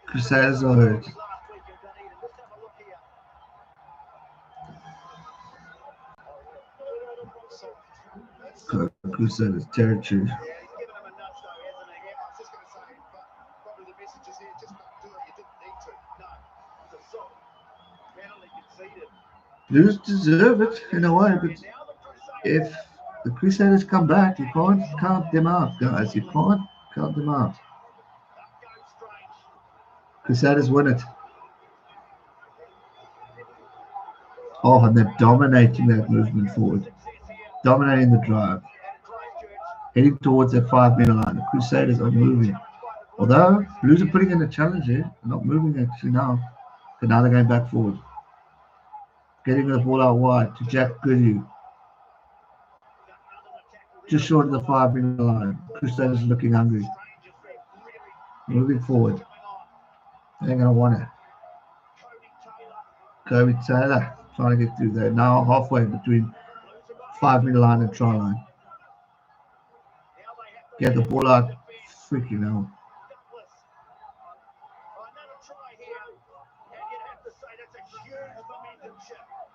Crusaders are hurt. Crusaders territory. Blues deserve it in a way, but if the Crusaders come back, you can't count them out, guys. You can't count them out. Crusaders win it. Oh, and they're dominating that movement forward. Dominating the drive. Heading towards that 5-meter line. The Crusaders are moving. Although, Blues are putting in a challenge here. They're not moving actually now. But now they're going back forward. Getting the ball out wide to Jack Goodhue. Just short of the 5-meter line. Crusaders are looking hungry. Moving forward. They're going to want it. Kobe Taylor trying to get through there. Now halfway between 5-meter line and try line. Get the ball out. Freaking hell.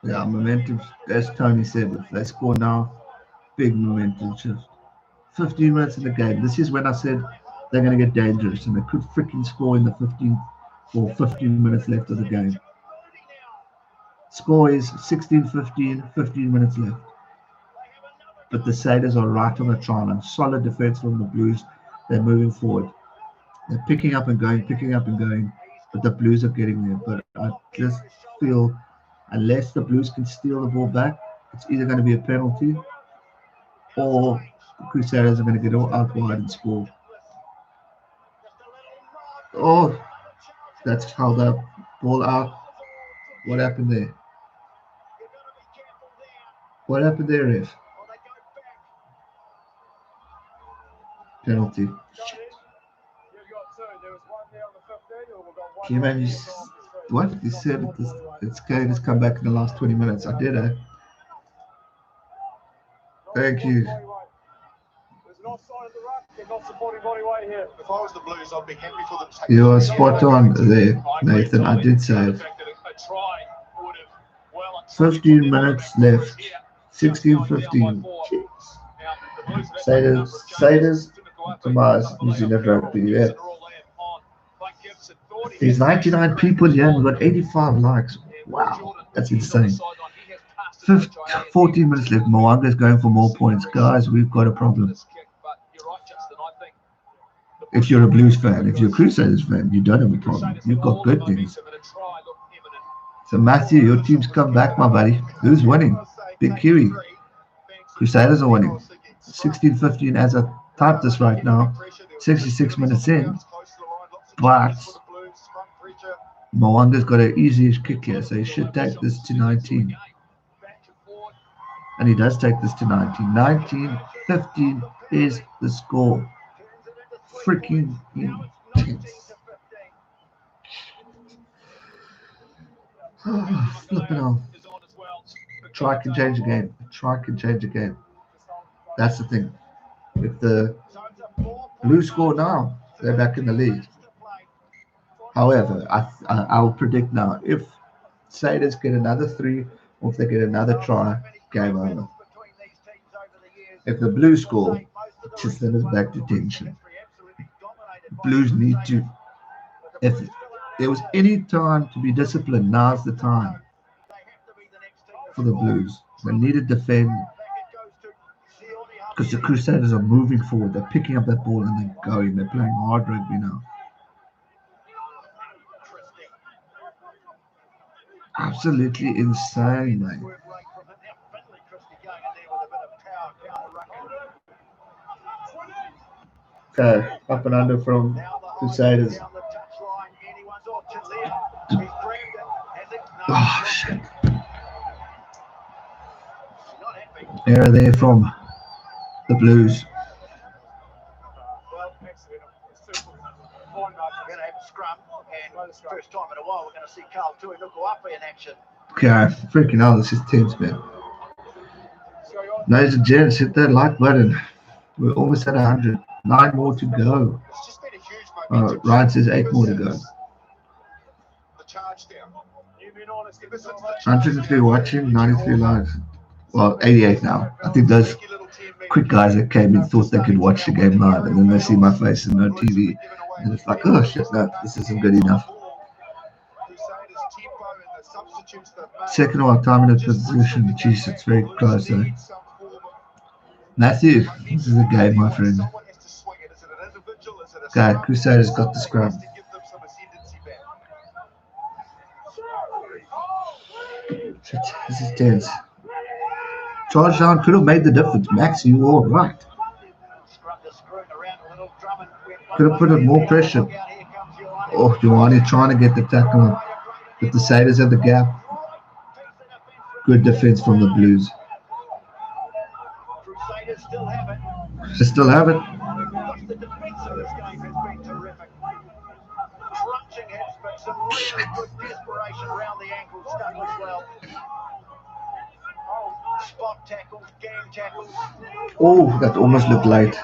Yeah, momentum, as Tony said, if they score now, big momentum shift. 15 minutes in the game. This is when I said they're going to get dangerous, and they could freaking score in the 15 minutes left of the game. Score is 16-15, 15 minutes left. But the Sailors are right on the try line. Solid defense from the Blues. They're moving forward. They're picking up and going, but the Blues are getting there. But I just feel unless the Blues can steal the ball back, it's either going to be a penalty or the Crusaders are going to get out wide and score. Oh, that's how the ball out. What happened there? What happened there, ref? Penalty. Key-man, what? You said it's going to come back in the last 20 minutes. I did, eh? Thank you. They're not supporting body weight here. If I was the Blues, I'd be happy for them to take You are spot on there, Nathan. I did say it. 15 minutes left. 16-15. Crusaders, Tomas, New Zealand Rugby. Yeah. There's 99 people here and we've got 85 likes. Wow, that's insane. 14 minutes left. Moanga's going for more points. Guys, we've got a problem. If you're a Blues fan, if you're a Crusaders fan, you don't have a problem. You've got good things. So Matthew, your team's come back, my buddy. Who's winning? Big Kiwi. Crusaders are winning. 16-15 as I type this right now. 66 minutes in. But Moanga's got an easy kick here, so he should take this to 19. And he does take this to 19. 19-15 is the score. Freaking intense. Oh, flipping on. Try can change the game. Try can change the game. That's the thing. If the Blues score now, they're back in the lead. However, I'll predict now, if Crusaders get another 3 or if they get another try, game over. If the Blues score, it just send us back to tension. Blues need to, if there was any time to be disciplined, now's the time for the Blues. They need to defend because the Crusaders are moving forward. They're picking up that ball and they're going. They're playing hard rugby now. Absolutely insane, mate. Okay, up and under from Crusaders. Oh, shit. Error there from the Blues. First time in a while, we're going to see Carl Tui Nukuapi in action. Okay, freaking hell, this is tense, man. Ladies and gents, hit that like button. We're almost at 100. 9 more to go. Ryan says 8 more to go. 103 watching, 93 likes. Well, 88 now. I think those quick guys that came in thought they could watch the game live, and then they see my face and no TV. And it's like, oh shit, no, this isn't good enough. Second or time in position. Jeez, it's very close, eh? Matthew, this is a game, my friend. Okay, Crusaders got the scrum. Shit, this is tense. Charge down could have made the difference. Max, you were right. Could have put in more pressure. Oh, Ioane trying to get the tackle on. But the Crusaders at the gap. Good defense from the Blues. They still have it. The defense of this game has been terrific. Crunching hits, but some really good desperation around the ankle stuff as well. Spot tackles, game tackles. Oh, that almost looked late.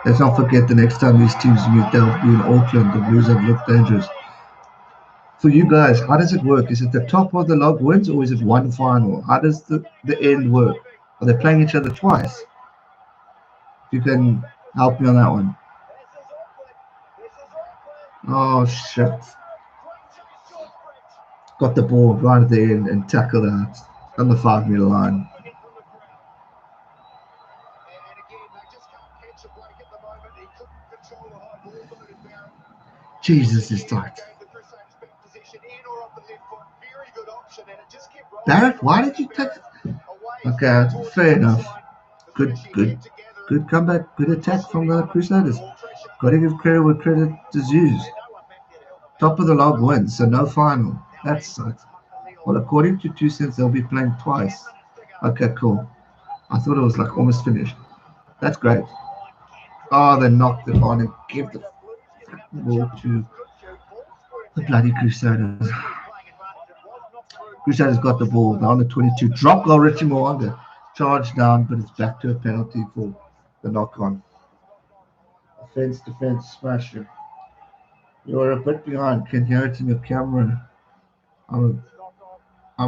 Let's not forget the next time these teams meet, they'll be in Auckland. The Blues have looked dangerous. For you guys, how does it work? Is it the top of the log wins or is it one final? How does the end work? Are they playing each other twice? You can help me on that one. Oh shit. Got the ball right at the end and tackled out on the 5-meter line. Jesus is tight. Gareth, why did you take it? Okay, fair enough. Good comeback, good attack from the Crusaders. Got to give credit where credit is due. Top of the log wins, so no final. That sucks. Well, according to 2 cents, they'll be playing twice. Okay, cool. I thought it was like almost finished. That's great. Oh, they knocked it on and give the ball to the bloody Crusaders. Crusaders got the ball. They're on the 22. Drop goal, Richie Mwanga. Charge down, but it's back to a penalty for the knock-on. Defense, smash it. You're a bit behind. Can hear it in your camera. I'm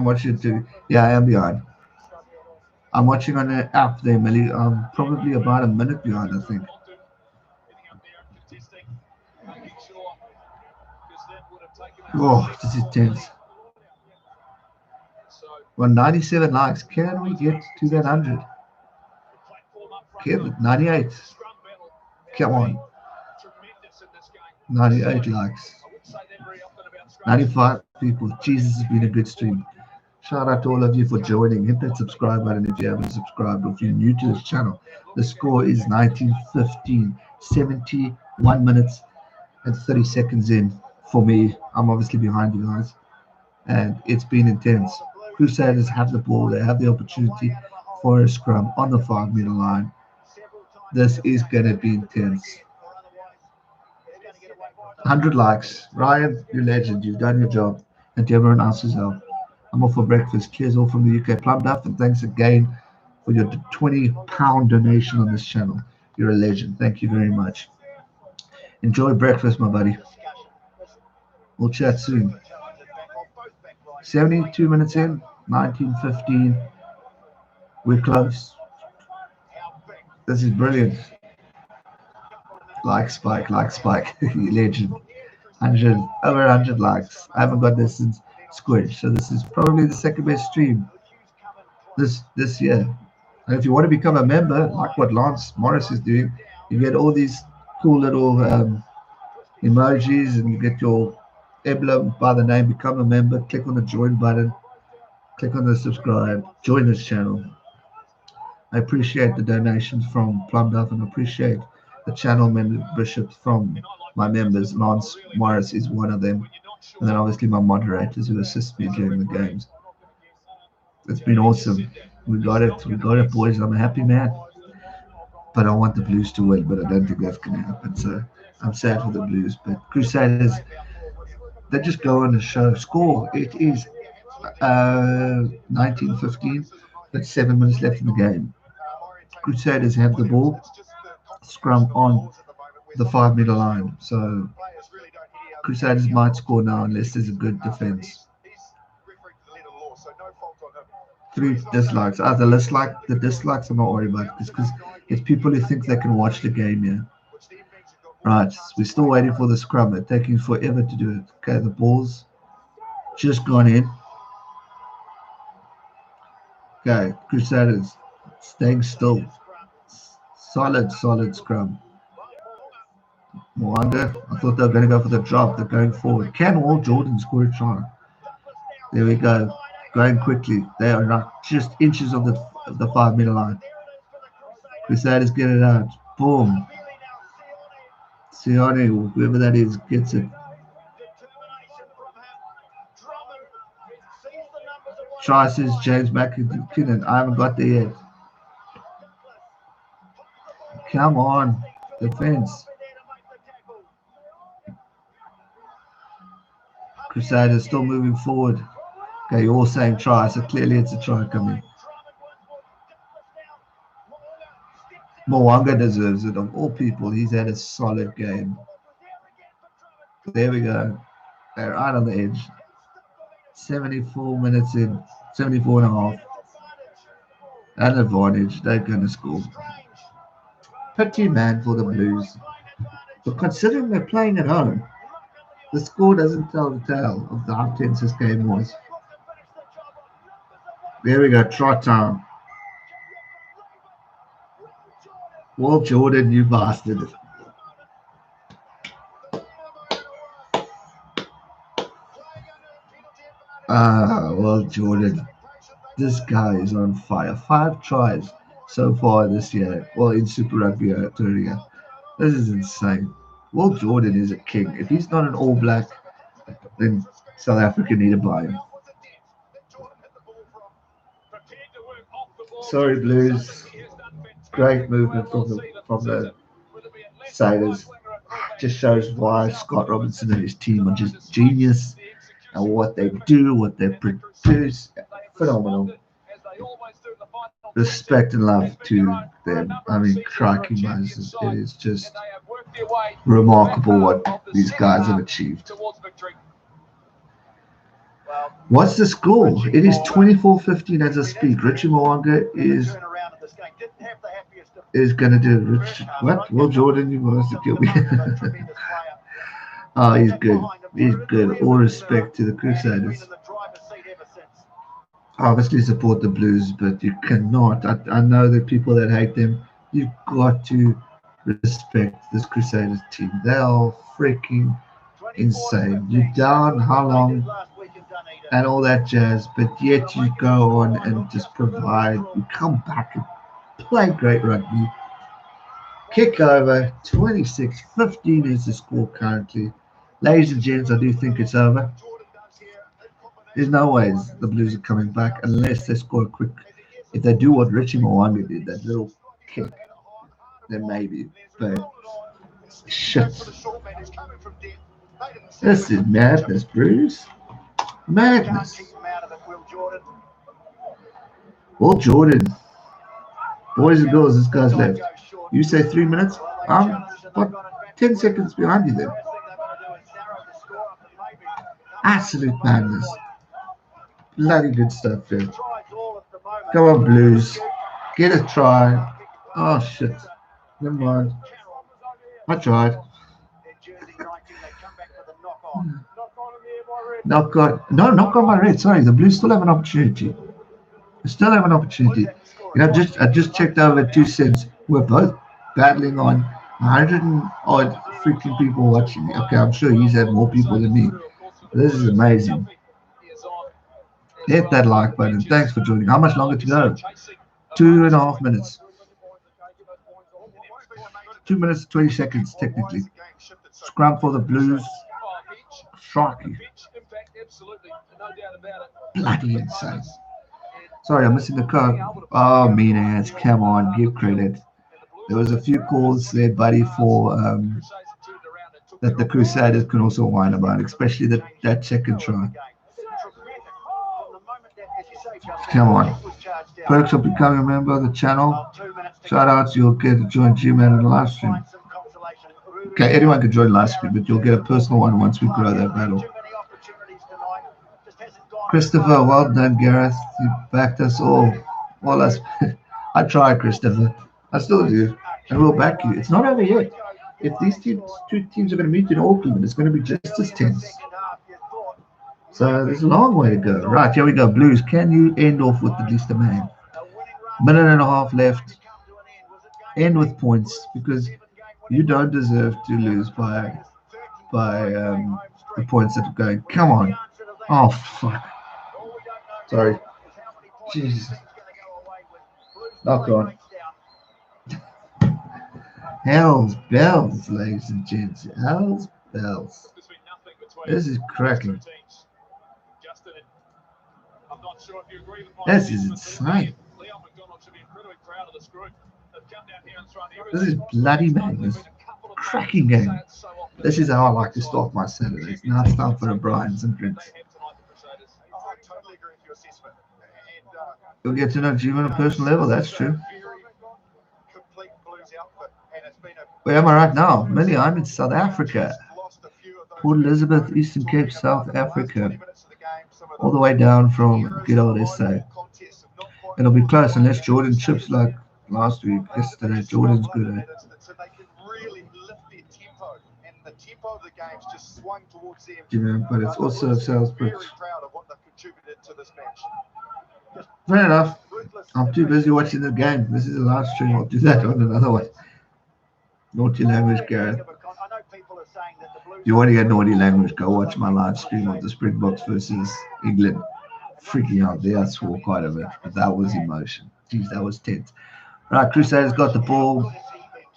watching it. Yeah, I am behind. I'm watching on the app there, Millie. I'm probably about a minute behind, I think. Oh, this is tense. Well, 97 likes. Can we get to that 100? Okay, 98. Come on. 98 likes. 95 people. Jesus, has been a good stream. Shout out to all of you for joining. Hit that subscribe button if you haven't subscribed or if you're new to this channel. The score is 19-15. 71 minutes and 30 seconds in for me. I'm obviously behind you guys. And it's been intense. Crusaders have the ball. They have the opportunity for a scrum on the 5-meter line. This is going to be intense. 100 likes. Ryan, you're a legend. You've done your job. And to everyone else's help. I'm off for breakfast. Cheers all from the UK. Plumbed up, and thanks again for your £20 donation on this channel. You're a legend. Thank you very much. Enjoy breakfast, my buddy. We'll chat soon. 72 minutes in, 19:15. We're close. This is brilliant. Like Spike. Legend. 100, over 100 likes. I haven't got this since Squidge, so this is probably the second best stream this year. And if you want to become a member, like what Lance Morris is doing, you get all these cool little emojis, and you get your emblem by the name. Become a member. Click on the join button. Click on the subscribe. Join this channel. I appreciate the donations from Plumbed Up, and I appreciate the channel memberships from my members. Lance Morris is one of them. And then obviously my moderators who assist me during the games. It's been awesome. We got it, boys. I'm a happy man. But I want the Blues to win, but I don't think that's going to happen. So I'm sad for the Blues. But Crusaders, they just go on the show. Score, it is 19:15. But 7 minutes left in the game. Crusaders have the ball. Scrum on the 5-meter line. So Crusaders might score now unless there's a good defense. 3 dislikes. The dislikes I'm not worried about because it's people who think they can watch the game here. Right, we're still waiting for the scrum. It's taking forever to do it. Okay, the ball's just gone in. Okay, Crusaders staying still. Solid scrum. Mwanga, I thought they were going to go for the drop. They're going forward. Can all Jordan score a try? There we go. Going quickly. They are not just inches of the 5-meter line. Crusaders get it out. Boom. Sione, whoever that is, gets it. Try, says James McKinnon. I haven't got there yet. Come on. Defense. Crusaders still moving forward. Okay, you're all saying try, so clearly it's a try coming. Mwanga deserves it. Of all people, he's had a solid game. There we go. They're right on the edge. 74 minutes in. 74 and a half. An advantage. They're going to score. Pity, man, for the Blues. But considering they're playing at home, the score doesn't tell the tale of how tense this game was. There we go, trot time. Well, Jordan, you bastard. Well, Jordan. This guy is on fire. 5 tries so far this year. Well, in Super Rugby Aotearoa. This is insane. Well, Jordan is a king. If he's not an All Black, then South Africa need a buy-in. Sorry, Blues. Great movement from the Sailors. Just shows why Scott Robinson and his team are just genius, and what they do, what they produce, phenomenal. Respect and love to them. I mean, crikey, Moses, it is just remarkable what these guys have achieved. What's the score? It is 24-15 as I speak. Richie Mwanga is going to do what? Will Jordan, you want to kill me? Oh, he's good. He's good. All respect to the Crusaders. Obviously support the Blues, but you cannot. I know the people that hate them. You've got to respect this Crusaders team. They are freaking insane. You're down how long and all that jazz, but yet you go on and just provide. You come back and play great rugby. Kick over. 26-15 is the score currently. Ladies and gents, I do think it's over. There's no ways the Blues are coming back unless they score quick. If they do what Richie Mwanga did, that little kick, then maybe. But shit. This is madness, Bruce. Madness. Will Jordan. Boys and girls, this guy's left. You say 3 minutes? I'm what, 10 seconds behind you then. Absolute madness. Bloody good stuff there. Come on, Blues. Get a try. Oh, shit. Never mind. I tried. Knock on my red. Sorry, the Blues still have an opportunity. They still have an opportunity. You know, I just checked over 2 cents. We're both battling on 100 and odd freaking people watching. Okay, I'm sure he's had more people than me. This is amazing. Hit that like button. Thanks for joining. How much longer to go? 2.5 minutes. 2 minutes 20 seconds technically. Scrum for the Blues. Sharky. Bloody insane. Sorry, I'm missing the code. Oh, mean ass. Come on, give credit. There was a few calls there, buddy, for that the Crusaders can also whine about, especially that second try. Come on. Perks of becoming a member of the channel. Shout outs, you'll get to join G-Man in the live stream. Okay, anyone can join live stream, but you'll get a personal one once we grow that battle. Christopher, well done, Gareth. You backed us all. Well, I tried, Christopher. I still do. And we'll back you. It's not over yet. If these two teams are going to meet in Auckland, it's going to be just as tense. So there's a long way to go. Right, here we go. Blues, can you end off with at least a man? Minute and a half left. End with points, because you don't deserve to lose by the points that are going. Come on. Oh, fuck. Sorry. Jesus. Knock on. Hell's bells, ladies and gents. Hell's bells. This is cracking. This is insane. This is bloody madness. Cracking game. This is how I like to start my Saturdays. Now it's time for O'Brien's and drinks. You'll get to know Jim on a personal level, that's true. Where am I right now? Millie, I'm in South Africa. Port Elizabeth, Eastern Cape, South Africa. All the way down from good old SA. It'll be close unless Jordan chips like last week. Yesterday, Jordan's good, eh? But it's also a sales pitch. Fair enough. I'm too busy watching the game. This is a live stream. I'll do that on another one. Naughty language, Gareth. If you want to get naughty language, go watch my live stream of the Springboks versus England. Freaking out there, I swore quite a bit, but that was emotion. Jeez, that was tense. Right, Crusaders got the ball.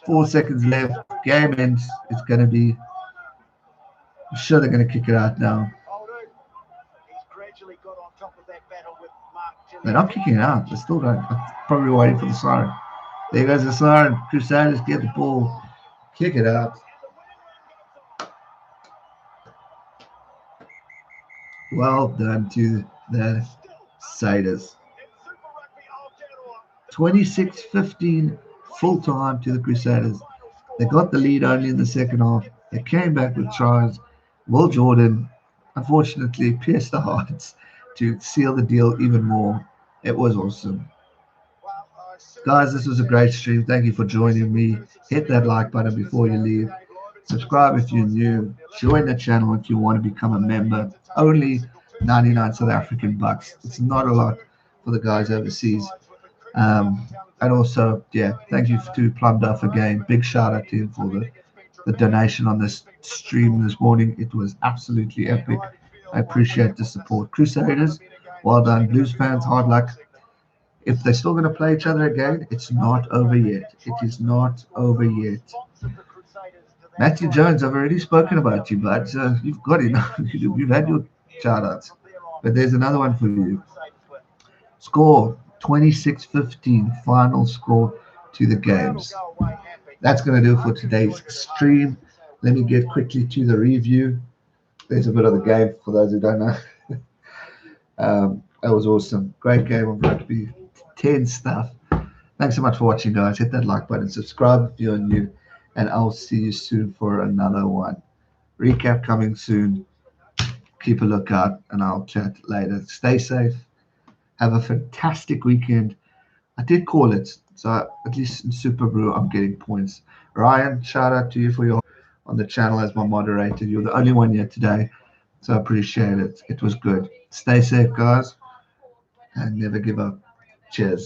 4 seconds left. Game ends. It's going to be... I'm sure they're going to kick it out now. They're not kicking it out. They're still going. Probably waiting for the siren. There goes the siren. Crusaders get the ball. Kick it out. Well done to the Crusaders. 26-15 full time to the Crusaders. They got the lead only in the second half. They came back with tries. Will Jordan, unfortunately, pierced the hearts to seal the deal even more. It was awesome. Guys, this was a great stream. Thank you for joining me. Hit that like button before you leave. Subscribe if you're new. Join the channel if you want to become a member. Only 99 South African bucks. It's not a lot for the guys overseas. And also, yeah, thank you to Plum Duff again. Big shout out to him for the donation on this stream this morning. It was absolutely epic. I appreciate the support. Crusaders, well done. Blues fans, hard luck. If they're still going to play each other again, it's not over yet. It is not over yet. Matthew Jones, I've already spoken about you, but you've got enough. You've had your shout outs. But there's another one for you. Score 26-15, final score to the games. That's going to do it for today's stream. Let me get quickly to the review. There's a bit of the game for those who don't know. That was awesome. Great game of rugby. 10 stuff. Thanks so much for watching, guys. Hit that like button. Subscribe if you're new. And I'll see you soon for another one. Recap coming soon. Keep a lookout, and I'll chat later. Stay safe. Have a fantastic weekend. I did call it, so at least in Super Brew, I'm getting points. Ryan, shout out to you for your on the channel as my moderator. You're the only one here today, so I appreciate it. It was good. Stay safe, guys, and never give up. Cheers.